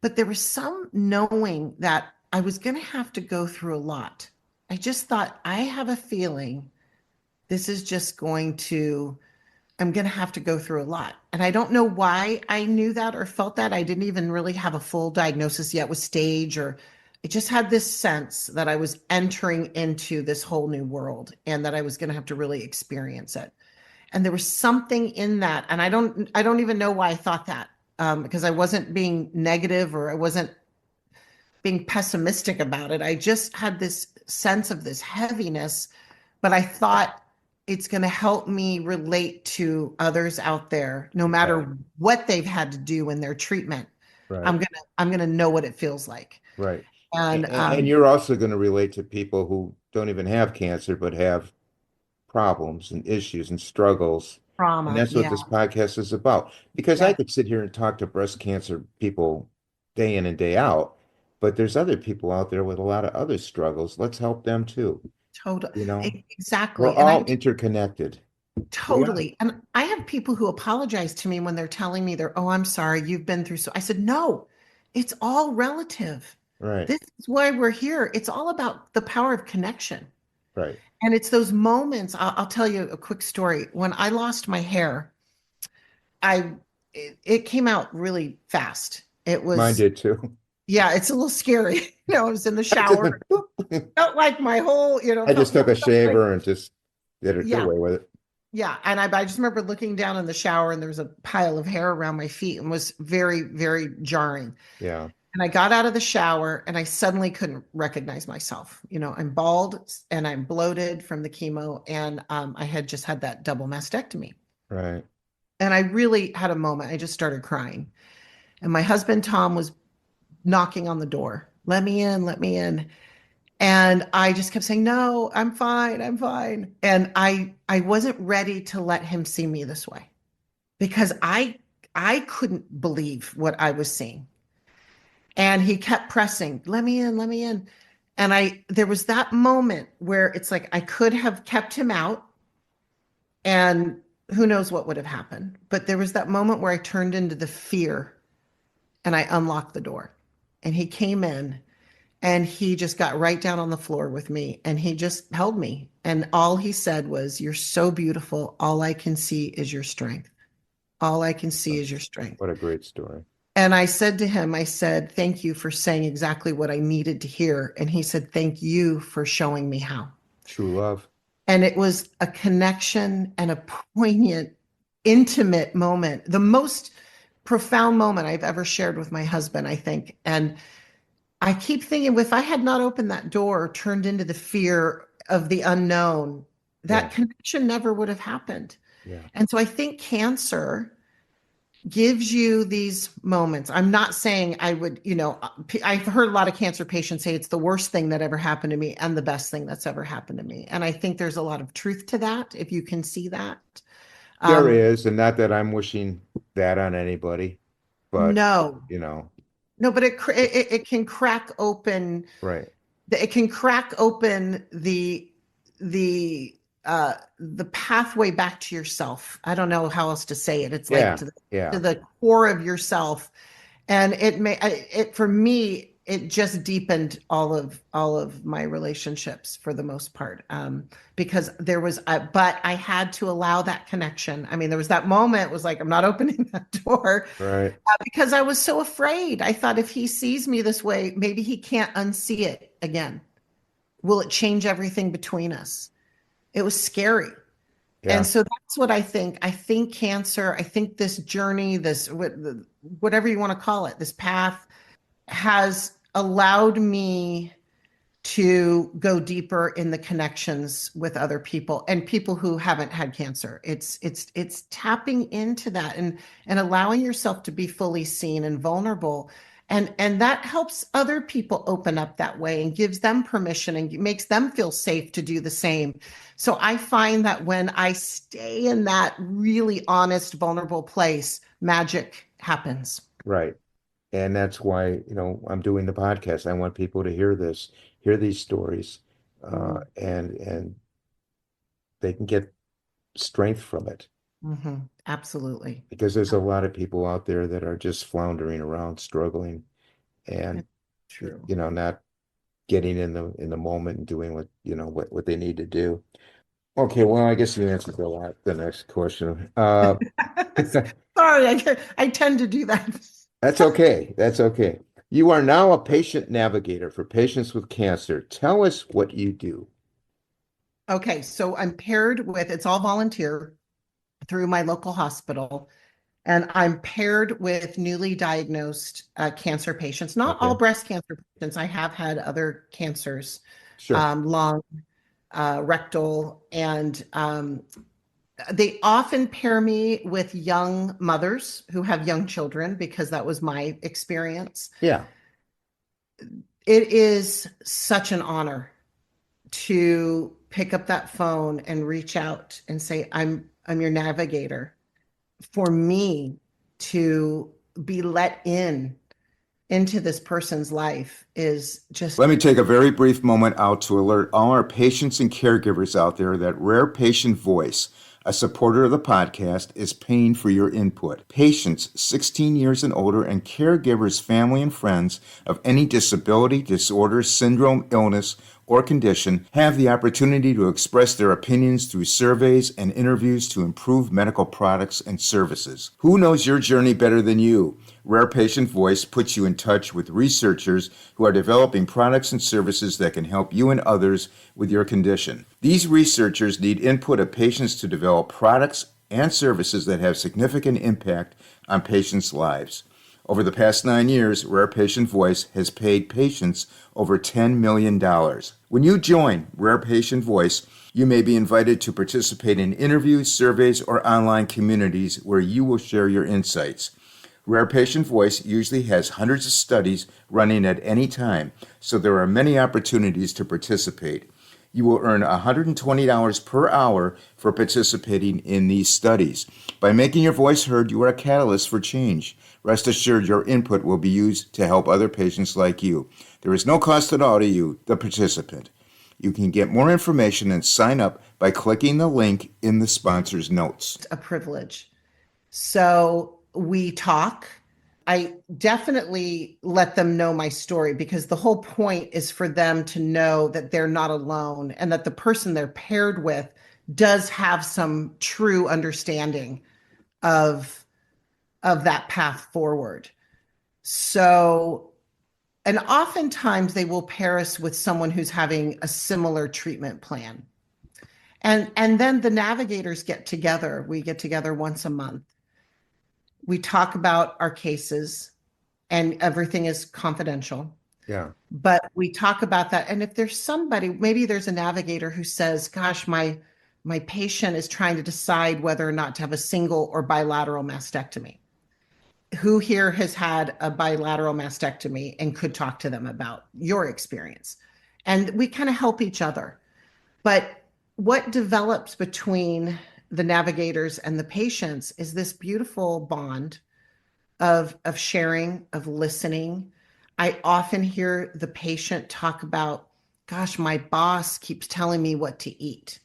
But there was some knowing that I was going to have to go through a lot. I just thought, I have a feeling this is just I'm going to have to go through a lot. And I don't know why I knew that or felt that. I didn't even really have a full diagnosis yet with stage, or I just had this sense that I was entering into this whole new world and that I was going to have to really experience it. And there was something in that. And I don't even know why I thought that, because I wasn't being negative or I wasn't being pessimistic about it. I just had this sense of this heaviness, but I thought it's going to help me relate to others out there, no Right. matter what they've had to do in their treatment. Right. I'm gonna know what it feels like. Right. And And you're also going to relate to people who don't even have cancer, but have problems and issues and struggles. And trauma, that's what yeah, this podcast is about. Because I yeah, could sit here and talk to breast cancer people day in and day out, but there's other people out there with a lot of other struggles. Let's help them too. total, You know, we're exactly. And all interconnected. We are. totally, and I have people who apologize to me when they're telling me oh, I'm sorry, you've been through so. I said, no, it's all relative. Right. This is why we're here. It's all about the power of connection. Right. And it's those moments. I'll tell you a quick story. When I lost my hair, it came out really fast. It Mine was, did too. yeah, it's a little scary. I was in the I just shower, went, boop. felt like my whole, I just took a felt like, shaver and just did yeah, away with it. yeah. And I just remember looking down in the shower and there was a pile of hair around my feet and was very, very jarring. Yeah. And I got out of the shower and I suddenly couldn't recognize myself. I'm bald and I'm bloated from the chemo. And I had just had that double mastectomy. Right. And I really had a moment. I just started crying. And my husband, Tom, was knocking on the door. Let me in, let me in. And I just kept saying, no, I'm fine, I'm fine. And I wasn't ready to let him see me this way because I couldn't believe what I was seeing. And he kept pressing, let me in, let me in. And there was that moment where it's like I could have kept him out and who knows what would have happened. But there was that moment where I turned into the fear and I unlocked the door. And he came in and he just got right down on the floor with me and he just held me. And all he said was, you're so beautiful. All I can see is your strength. All I can see is your strength. What a great story. And I said to him, I said, thank you for saying exactly what I needed to hear. And he said, thank you for showing me how. True love. And it was a connection and a poignant, intimate moment, the most profound moment I've ever shared with my husband, I think. And I keep thinking if I had not opened that door, turned into the fear of the unknown, Yeah. that connection never would have happened. Yeah. And so I think cancer gives you these moments. I'm not saying I would, I've heard a lot of cancer patients say it's the worst thing that ever happened to me and the best thing that's ever happened to me. And I think there's a lot of truth to that, if you can see that. There Um, is, and not that I'm wishing that on anybody, but no, you know, no, but it can crack open right. it can crack open the the pathway back to yourself. I don't know how else to say it. It's like Yeah. to Yeah. the core of yourself. And it for me it just deepened all of my relationships for the most part, because there was but I had to allow that connection. I mean, there was that moment, it was like I'm not opening that door, Right. because I was so afraid. I thought if he sees me this way, maybe he can't unsee it again. Will it change everything between us? It was scary. And Yeah. so that's what I think. I think cancer, I think this journey, whatever you want to call it, this path has allowed me to go deeper in the connections with other people and people who haven't had cancer. It's tapping into that and allowing yourself to be fully seen and vulnerable. And that helps other people open up that way and gives them permission and makes them feel safe to do the same. So I find that when I stay in that really honest, vulnerable place, magic happens. Right. And that's why, I'm doing the podcast. I want people to hear this, hear these stories, and they can get strength from it. Absolutely. Because there's a lot of people out there that are just floundering around, struggling, and It's true. not getting in the moment and doing what they need to do. Okay, well, I guess you answered the next question. Sorry, I tend to do that. That's okay. That's okay. You are now a patient navigator for patients with cancer. Tell us what you do. Okay, so I'm paired with, it's all volunteer through my local hospital, and I'm paired with newly diagnosed cancer patients, not all Okay, breast cancer patients. I have had other cancers, sure. lung, rectal, and they often pair me with young mothers who have young children because that was my experience. Yeah. It is such an honor to pick up that phone and reach out and say, I'm your navigator. For me to be let into this person's life is just Let me take a very brief moment out to alert all our patients and caregivers out there that Rare Patient Voice, a supporter of the podcast, is paying for your input. Patients 16 years and older and caregivers, family, and friends of any disability, disorder, syndrome, illness, or condition have the opportunity to express their opinions through surveys and interviews to improve medical products and services. Who knows your journey better than you? Rare Patient Voice puts you in touch with researchers who are developing products and services that can help you and others with your condition. These researchers need input of patients to develop products and services that have significant impact on patients' lives. Over the past 9 years, Rare Patient Voice has paid patients over $10 million. When you join Rare Patient Voice, you may be invited to participate in interviews, surveys, or online communities where you will share your insights. Rare Patient Voice usually has hundreds of studies running at any time, so there are many opportunities to participate. You will earn $120 per hour for participating in these studies. By making your voice heard, you are a catalyst for change. Rest assured your input will be used to help other patients like you. There is no cost at all to you, the participant. You can get more information and sign up by clicking the link in the sponsor's notes. a privilege. So we talk. I definitely let them know my story because the whole point is for them to know that they're not alone and that the person they're paired with does have some true understanding of that path forward. So, and oftentimes they will pair us with someone who's having a similar treatment plan. And then the navigators get together. We get together once a month. We talk about our cases and everything is confidential. Yeah. But we talk about that. And if there's somebody, maybe there's a navigator who says, gosh, my patient is trying to decide whether or not to have a single or bilateral mastectomy. Who here has had a bilateral mastectomy and could talk to them about your experience? And we kind of help each other. But what develops between the navigators and the patients is this beautiful bond of sharing, of listening. I often hear the patient talk about, gosh, my boss keeps telling me what to eat.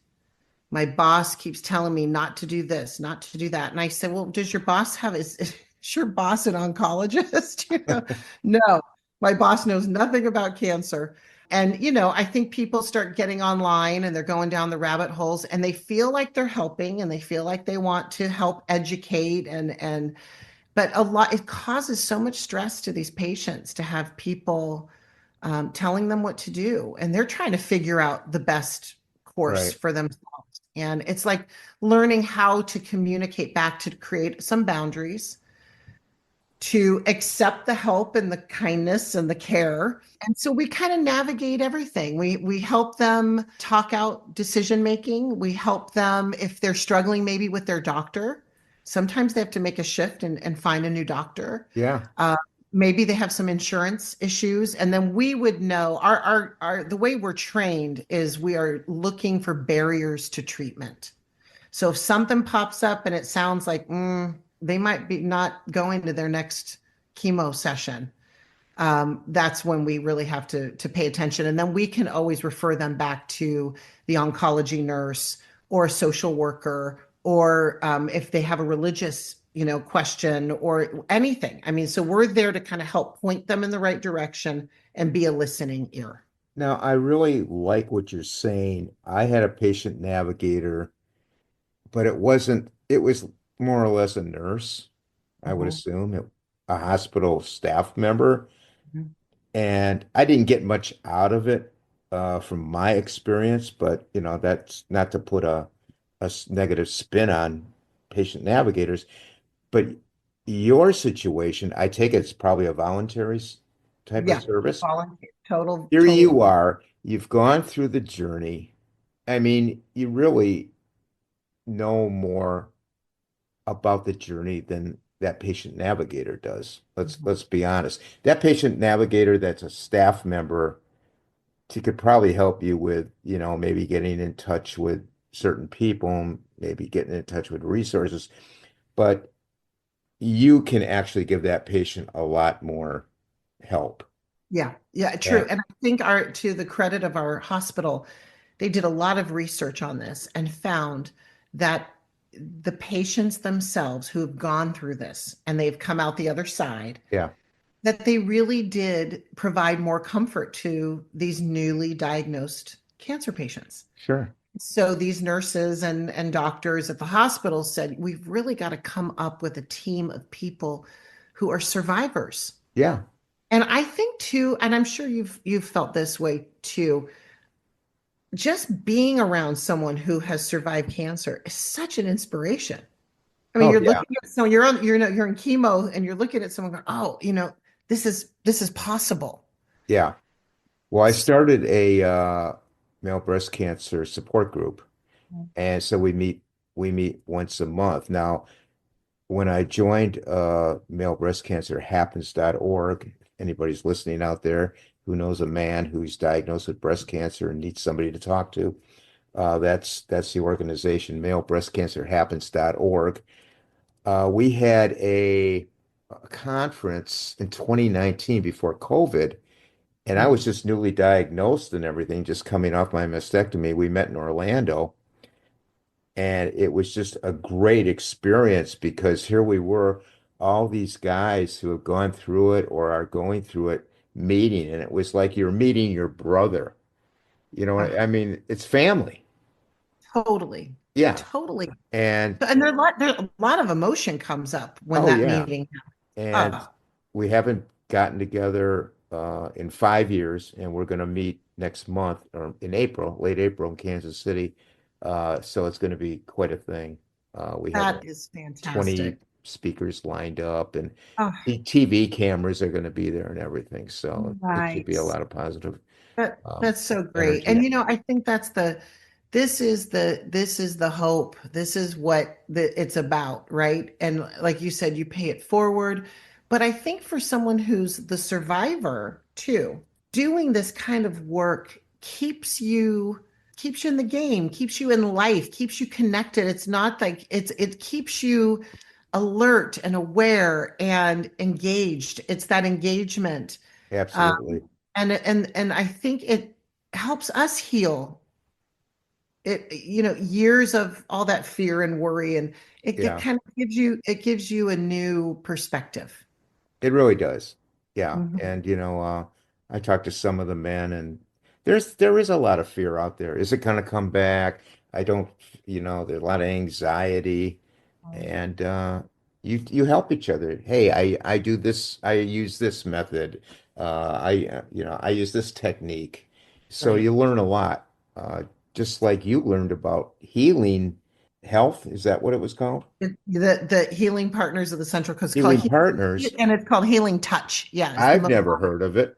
My boss keeps telling me not to do this, not to do that. And I said, well, does your boss is your boss an oncologist? No, my boss knows nothing about cancer. And, I think people start getting online and they're going down the rabbit holes and they feel like they're helping and they feel like they want to help educate but it causes so much stress to these patients to have people telling them what to do. And they're trying to figure out the best course Right. for themselves. And it's like learning how to communicate back to create some boundaries, to accept the help and the kindness and the care. And so we kind of navigate everything. We help them talk out decision making. We help them if they're struggling maybe with their doctor. Sometimes they have to make a shift and find a new doctor. Yeah. Uh, Maybe they have some insurance issues, and then we would know our the way we're trained is we are looking for barriers to treatment. So if something pops up and it sounds like they might be not going to their next chemo session, that's when we really have to pay attention. And then we can always refer them back to the oncology nurse or a social worker, or if they have a religious, question or anything. I mean, so we're there to kind of help point them in the right direction and be a listening ear. Now, I really like what you're saying. I had a patient navigator, but it was more or less a nurse, I would Mhm. assume, a hospital staff member. Mhm. And I didn't get much out of it from my experience, but that's not to put negative spin on patient navigators. But your situation, I take it's probably a voluntary type of Yeah, service. volunteer, total, Here total. you are, you've gone through the journey. I mean, you really know more about the journey than that patient navigator does. Let's be honest. That patient navigator that's a staff member, she could probably help you with, maybe getting in touch with certain people, maybe getting in touch with resources, but you can actually give that patient a lot more help. Yeah, yeah, true. And And I think our to the credit of our hospital, they did a lot of research on this and found that the patients themselves who have gone through this and they've come out the other side, yeah, that they really did provide more comfort to these newly diagnosed cancer patients. sure. So these nurses and doctors at the hospital said, we've really got to come up with a team of people who are survivors. Yeah. And I think too, and I'm sure you've felt this way too, just being around someone who has survived cancer is such an inspiration. I mean, Oh, you're yeah. looking at someone, you're in chemo and you're looking at someone going, oh, this is possible. Yeah. Well, I started a male breast cancer support group, and so we meet once a month. Now, when I joined male breast cancer happens.org, anybody's listening out there who knows a man who's diagnosed with breast cancer and needs somebody to talk to, that's the organization, male breast cancer happens.org. We had a conference in 2019 before COVID, and I was Mhm. just newly diagnosed and everything, just coming off my mastectomy. We met in Orlando, and it was just a great experience because here we were, all these guys who have gone through it or are going through it meeting, and it was like you're meeting your brother. Ah, I mean, it's family. totally, Yeah. totally. And And there a lot of emotion comes up when oh that yeah. meeting. And Oh, we haven't gotten together in 5 years, and we're going to meet next month or in April, late April in Kansas City. So it's going to be quite a thing. We have that like is 20 fantastic. speakers lined up, and Oh, the TV cameras are going to be there and everything. So it should be a nice. lot of positive That's so great. energy. And I think that's this is the hope. This is what it's about, right? And like you said, you pay it forward. But I think for someone who's the survivor too, doing this kind of work keeps you in the game, keeps you in life, keeps you connected. It's not like it keeps you alert and aware and engaged. It's that engagement. Absolutely. And I think it helps us heal years of all that fear and worry, and it Yeah. kind of gives you a new perspective. It really does. Yeah. Mhm. And I talked to some of the men, and there is a lot of fear out there. Is it going to come back? I don't, there's a lot of anxiety, and you help each other. Hey, I do this, I use this method. I use this technique. So Right. you learn a lot. Just like you learned about healing health. Is that what it was called? The Healing Partners of the Central Coast called Healing Partners. and it's called Healing Touch. Yeah, it's the I've most. never heard of it.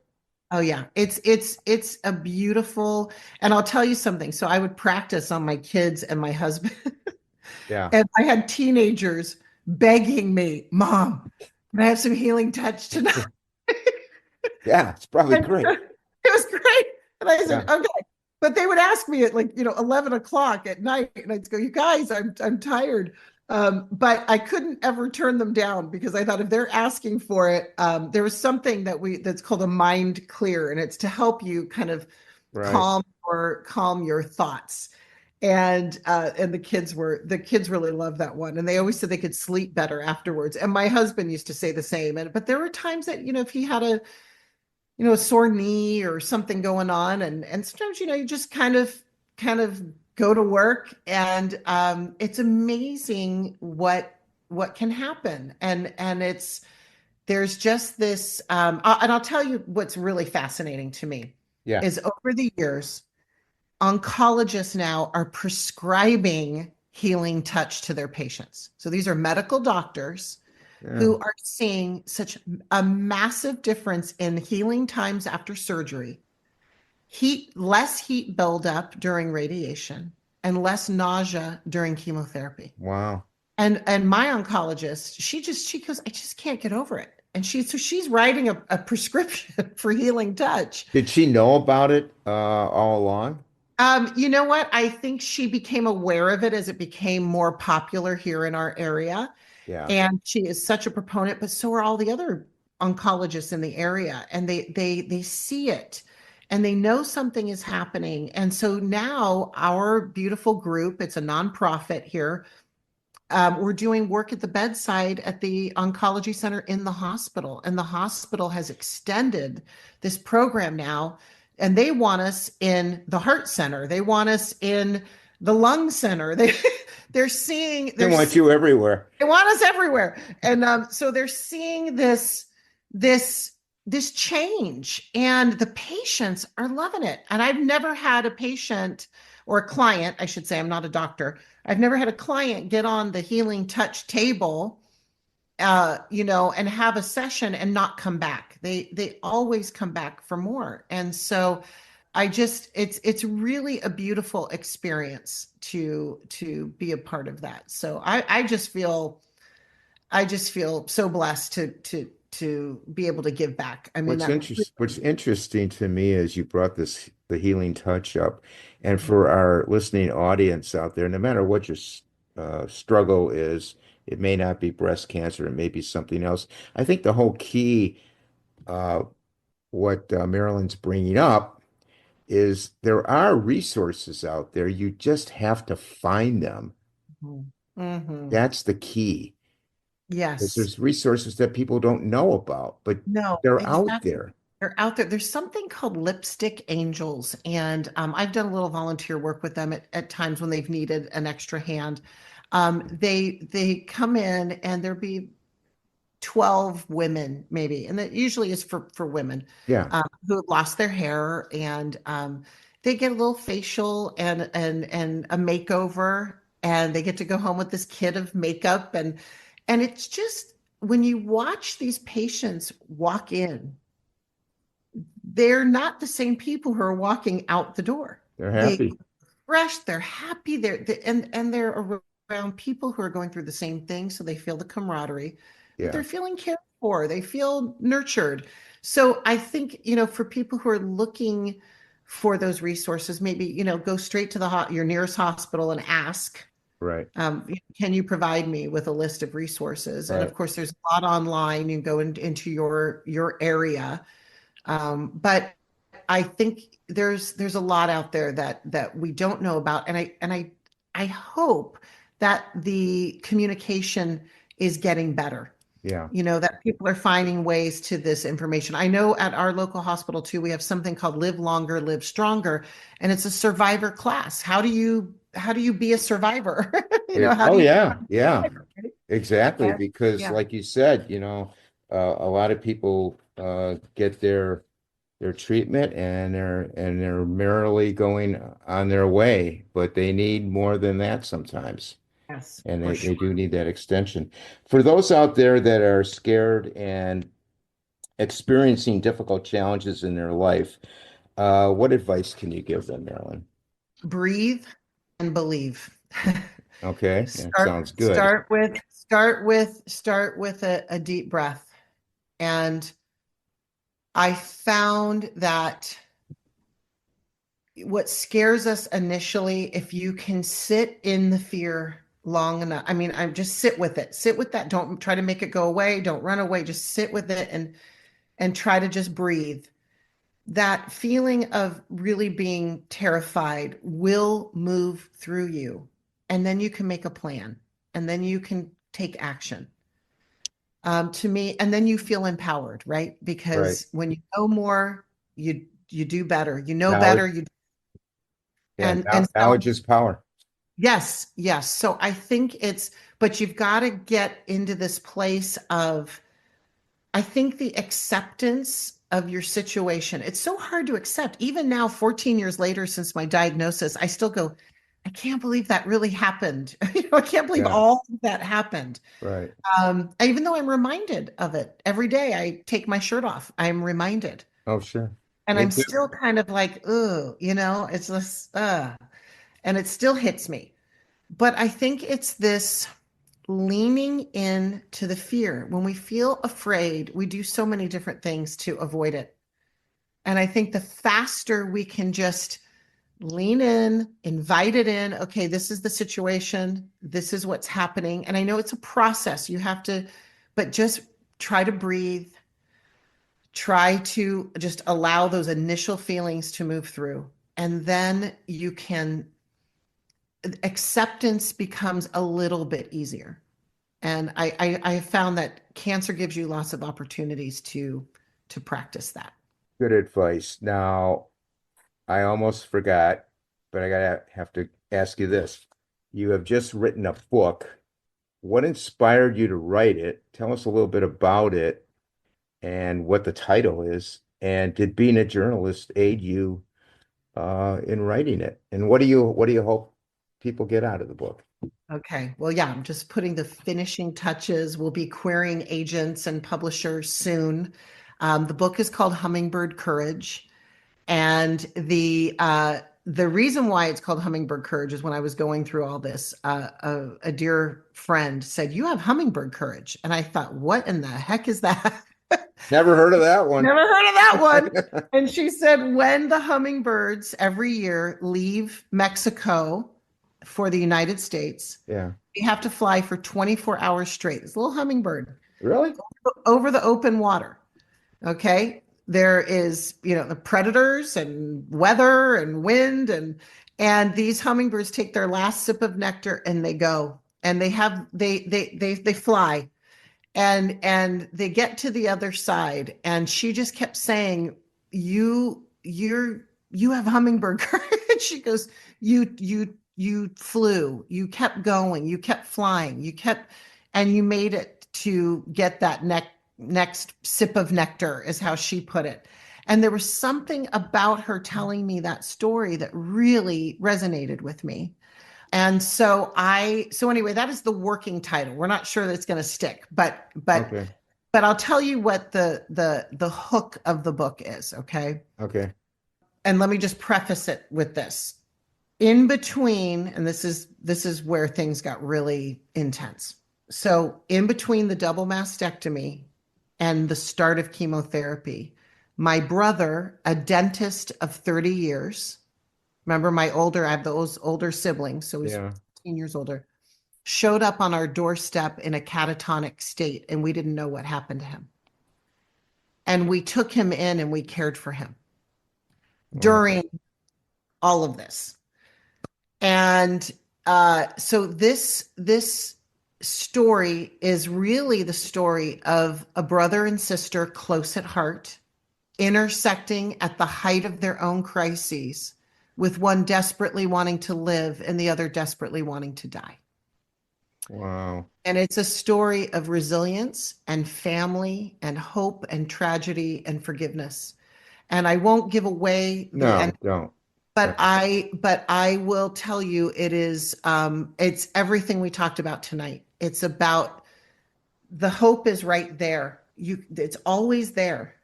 Oh yeah, it's a beautiful, and I'll tell you something. So I would practice on my kids and my husband, Yeah. and I had teenagers begging me, "Mom, can I have some healing touch tonight?" Yeah, it's probably And great. it was great. And I said, Yeah. "Okay." But they would ask me at like, 11 o'clock at night, and I'd go, "You guys, I'm tired." But I couldn't ever turn them down because I thought if they're asking for it, there was something that's called a mind clear, and it's to help you kind of Right. calm your thoughts. And the kids really loved that one, and they always said they could sleep better afterwards. And my husband used to say the same. But there were times that if he had a sore knee or something going on, and sometimes you just kind of go to work, and it's amazing what can happen. And there's just this, and I'll tell you what's really fascinating to me Yeah. is over the years oncologists now are prescribing healing touch to their patients. So these are medical doctors Yeah. who are seeing such a massive difference in healing times after surgery, less heat buildup during radiation, and less nausea during chemotherapy. Wow. And my oncologist, she goes, I just can't get over it. And she's writing a prescription for healing touch. Did she know about it all along? You know what? I think she became aware of it as it became more popular here in our area. Yeah. And she is such a proponent, but so are all the other oncologists in the area. And they see it and they know something is happening. And so now our beautiful group, it's a nonprofit here. We're doing work at the bedside at the oncology center in the hospital, and the hospital has extended this program now, and they want us in the heart center. They want us in the lung center. They're seeing They they're want you everywhere. they want us everywhere, and so they're seeing this this change, and the patients are loving it. And I've never had a patient or a client, I should say, I'm not a doctor. I've never had a client get on the healing touch table, and have a session and not come back. They always come back for more. And so it's really a beautiful experience to be a part of that. So I just feel so blessed to be able to give back. I mean, What's interesting to me is you brought the healing touch up, and for our listening audience out there, no matter what your struggle is, it may not be breast cancer, it may be something else. I think the whole key, uh, what Marilyn's bringing up, is there are resources out there. You just have to find them. Mhm. That's the key. Because Yes. there's resources that people don't know about, but No, they're out exactly. there. They're out there. There's something called Lipstick Angels, and I've done a little volunteer work with them at times when they've needed an extra hand. They come in, and there'll be 12 women maybe, and that usually is for women Yeah, who have lost their hair, and they get a little facial and a makeover, and they get to go home with this kit of makeup, and it's just when you watch these patients walk in, they're not the same people who are walking out the door. they're They happy. fresh, they're happy, and they're around people who are going through the same thing, so they feel the camaraderie, but Yeah, they're feeling cared for, they feel nurtured. So I think, for people who are looking for those resources, maybe, go straight to your nearest hospital and ask, right, can you provide me with a list of resources? And of right. course, there's a lot online. You can go into your area, but I think there's a lot out there that we don't know about, and I hope that the communication is getting better. Yeah, That people are finding ways to this information. I know at our local hospital too, we have something called Live Longer, Live Stronger, and it's a survivor class. How do you be a survivor? How Oh do you yeah, yeah, survive, right? exactly. And Because yeah. like you said, a lot of people get their treatment, and they're merrily going on their way, but they need more than that sometimes. Yes, And for they do sure. need that extension. For those out there that are scared and experiencing difficult challenges in their life, what advice can you give them, Marilyn? Breathe and believe. Okay, that sounds good. Start with a deep breath. And I found that what scares us initially, if you can sit in the fear long enough, I mean, I'm just sit with it. Sit with that. Don't try to make it go away. Don't run away. Just sit with it and try to just breathe. That feeling of really being terrified will move through you. And then you can make a plan and then you can take action. To me, and then you feel empowered, right? Right. Because when you know more, you do better. You know Knowledge, better. You yeah, and knowledge so is power. yes, yes. So I think but you've got to get into this place of, I think, the acceptance of your situation. It's so hard to accept. Even now, 14 years later since my diagnosis, I still go, I can't believe that really happened. I can't believe Yeah, all of that happened. right. Even though I'm reminded of it every day, I take my shirt off. I'm reminded. Oh, sure. And Me I'm too. still kind of like, oh, it's this, and it still hits me. But I think it's this leaning in to the fear. When we feel afraid, we do so many different things to avoid it. And I think the faster we can just lean in, invite it in, okay, this is the situation, this is what's happening. And I know it's a process. You have to, but just try to breathe, try to just allow those initial feelings to move through. And then you can, acceptance becomes a little bit easier. And I have found that cancer gives you lots of opportunities to practice that. Good advice. Now, I almost forgot, but I gotta have to ask you this. You have just written a book. What inspired you to write it? Tell us a little bit about it and what the title is. And did being a journalist aid you in writing it? And what do you hope people get out of the book? Okay. Well, yeah, I'm just putting the finishing touches. We'll be querying agents and publishers soon. The book is called Hummingbird Courage. And the reason why it's called Hummingbird Courage is when I was going through all this, a dear friend said, "You have hummingbird courage." And I thought, what in the heck is that? Never heard of that one. Never heard of that one. And she said, when the hummingbirds every year leave Mexico for the United States, Yeah. they have to fly for 24 hours straight. This little hummingbird Really? over the open water. Okay. There is, the predators and weather and wind and these hummingbirds take their last sip of nectar and they go and they fly and they get to the other side and she just kept saying, you have hummingbird courage. She goes, you flew, you kept going, you kept flying, and you made it to get that next sip of nectar, is how she put it. And there was something about her telling me that story that really resonated with me. And so anyway, that is the working title. We're not sure that it's going to stick, Okay. but I'll tell you what the hook of the book is, okay? Okay. And let me just preface it with this. In between, and this is where things got really intense. So in between the double mastectomy and the start of chemotherapy, my brother, a dentist of 30 years, remember I have those older siblings, so he's Yeah. 15 years older, showed up on our doorstep in a catatonic state, and we didn't know what happened to him. And we took him in and we cared for him Wow. during all of this. And so this story is really the story of a brother and sister close at heart, intersecting at the height of their own crises, with one desperately wanting to live and the other desperately wanting to die. Wow. And it's a story of resilience and family and hope and tragedy and forgiveness. And I won't give away the end, No, don't. but Okay. I will tell you it's everything we talked about tonight. It's about the hope is right there. It's always there.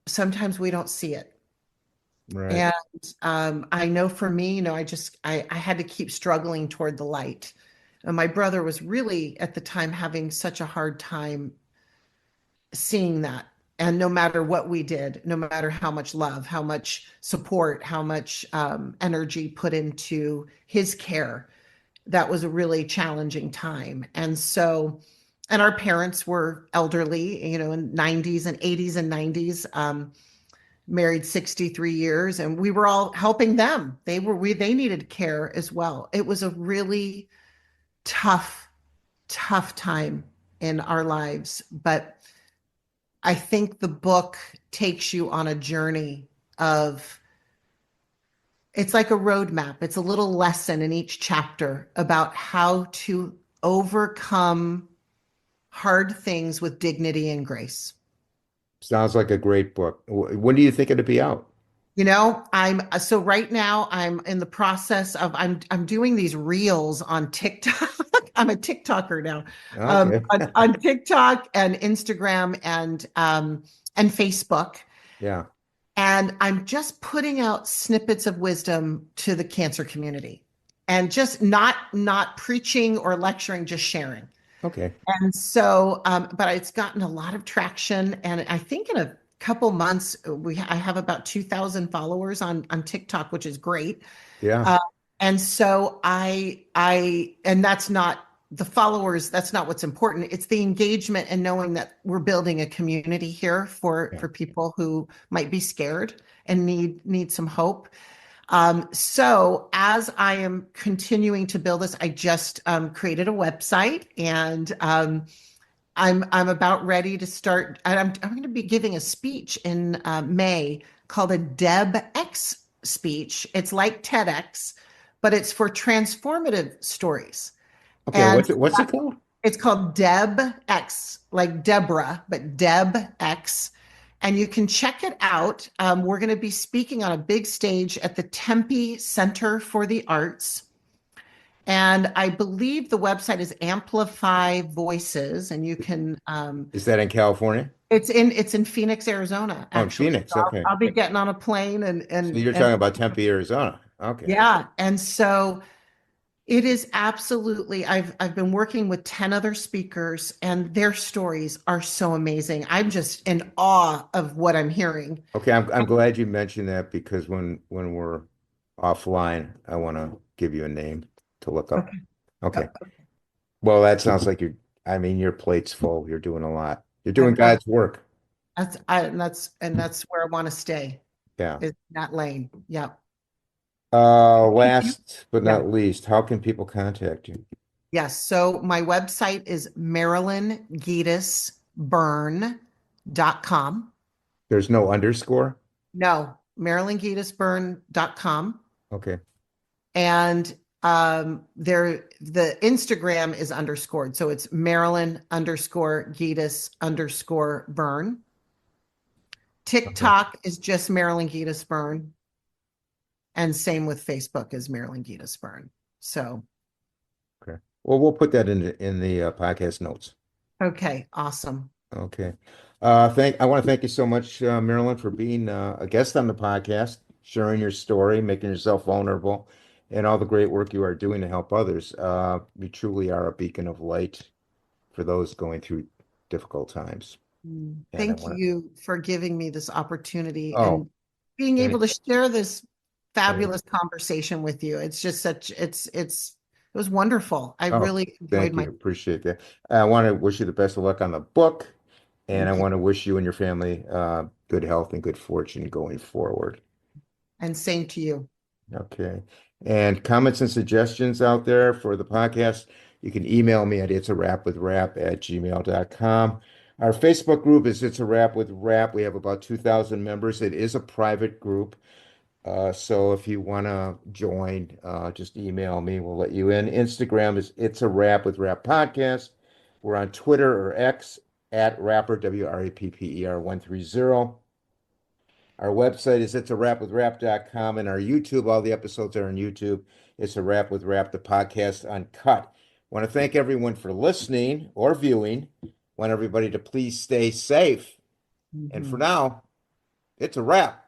Sometimes we don't see it. Right. And I know for me, I had to keep struggling toward the light. And my brother was really at the time having such a hard time seeing that. And no matter what we did, no matter how much love, how much support, how much energy put into his care, that was a really challenging time. And our parents were elderly, in 90s and 80s and 90s. Married 63 years, and we were all helping them. They needed care as well. It was a really tough, tough time in our lives, but I think the book takes you on a journey of it's like a roadmap. It's a little lesson in each chapter about how to overcome hard things with dignity and grace. Sounds like a great book. When do you think it'll be out? I'm so right now I'm in the process of I'm doing these reels on TikTok. I'm a TikToker now. Okay. On TikTok and Instagram and Facebook. Yeah. And I'm just putting out snippets of wisdom to the cancer community and just not preaching or lecturing, just sharing. Okay. And so, but it's gotten a lot of traction. And I think in a couple months, I have about 2,000 followers on TikTok, which is great. Yeah. Uh, and so and that's not the followers, that's not what's important. It's the engagement and knowing that we're building a community here Yeah. for people who might be scared and need some hope. So as I am continuing to build this, I just created a website and I'm about ready to start. And I'm going to be giving a speech in May called a DebX speech. It's like TEDx, but it's for transformative stories. Okay. And What's it called? it's called DebX, like Deborah, but DebX. And you can check it out. We're going to be speaking on a big stage at the Tempe Center for the Arts. And I believe the website is Amplify Voices, and you can Is that in California? it's in Phoenix, Arizona, Oh, in actually. Phoenix. So Okay. I'll be getting on a plane So you're and talking about Tempe, Arizona. Okay. yeah. And so it is absolutely, I've been working with 10 other speakers and their stories are so amazing. I'm just in awe of what I'm hearing. Okay. I'm glad you mentioned that because when we're offline, I want to give you a name to look up. Okay. Okay. Well, that sounds like I mean, your plate's full. You're doing a lot. You're doing I'm God's work. and that's where I want to stay Yeah. is that lane. Yeah. Last but Yeah. not least, how can people contact you? Yes. So my website is marilyngetasbyrne.com. There's no underscore? No, marilyngetasbyrne.com. Okay. And the Instagram is underscored. So it's Marilyn_Getas_Byrne. Okay. TikTok is just Marilyn Getas-Byrne. And same with Facebook is Marilyn Getas-Byrne. So, Okay. Well, we'll put that in the podcast notes. okay, awesome. Okay. I want to thank you so much, Marilyn, for being a guest on the podcast, sharing your story, making yourself vulnerable, and all the great work you are doing to help others. You truly are a beacon of light for those going through difficult times. And I Thank want to, you for giving me this opportunity oh, and being able any, to share this any, fabulous conversation with you. It's just it was wonderful. I oh, really enjoyed thank my you. Appreciate that. I want to wish you the best of luck on the book, and I thank you. want to wish you and your family good health and good fortune going forward. And same to you. Okay. And comments and suggestions out there for the podcast, you can email me at itsawrapwithrap@gmail.com. Our Facebook group is It's a Wrap with Rap. We have about 2,000 members. It is a private group. So if you want to join, just email me. We'll let you in. Instagram is It's a Rap with Rap Podcast. We're on Twitter or X at Rapper, WRAPPER 130. Our website is It's a Rap with Rap.com, and our YouTube, all the episodes are on YouTube. It's a Rap with Rap, the podcast uncut. Want to thank everyone for listening or viewing. Want everybody to please stay safe. And for Mhm. now, it's a wrap.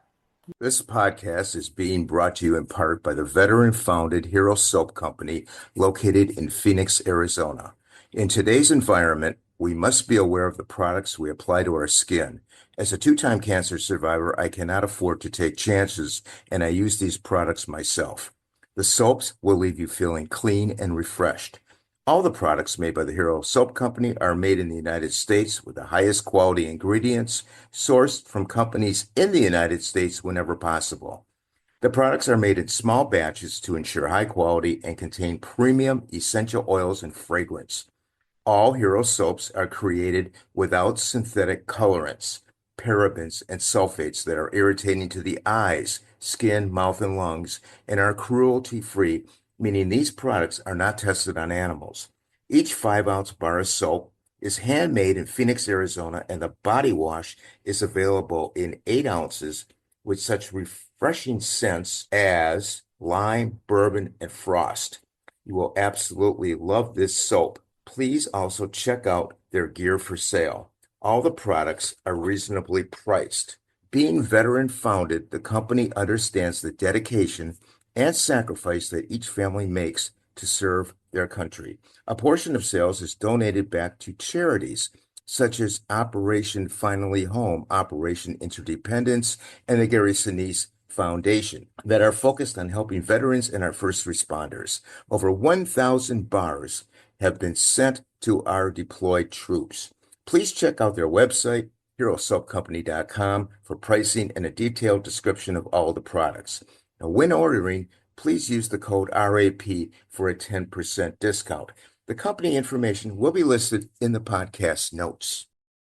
This podcast is being brought to you in part by the veteran-founded Hero Soap Company located in Phoenix, Arizona. In today's environment, we must be aware of the products we apply to our skin. As a two-time cancer survivor, I cannot afford to take chances, and I use these products myself. The soaps will leave you feeling clean and refreshed. All the products made by the Hero Soap Company are made in the United States with the highest quality ingredients sourced from companies in the United States whenever possible. The products are made in small batches to ensure high quality and contain premium essential oils and fragrance. All Hero soaps are created without synthetic colorants, parabens, and sulfates that are irritating to the eyes, skin, mouth, and lungs, and are cruelty-free, meaning these products are not tested on animals. Each 5-ounce bar of soap is handmade in Phoenix, Arizona, and the body wash is available in 8 ounces with such refreshing scents as lime, bourbon, and frost. You will absolutely love this soap. Please also check out their gear for sale. All the products are reasonably priced. Being veteran founded, the company understands the dedication and sacrifice that each family makes to serve their country. A portion of sales is donated back to charities such as Operation Finally Home, Operation Interdependence, and the Gary Sinise Foundation that are focused on helping veterans and our first responders. Over 1,000 bars have been sent to our deployed troops. Please check out their website, herosoapcompany.com, for pricing and a detailed description of all the products. Now, when ordering, please use the code RAP for a 10% discount. The company information will be listed in the podcast notes.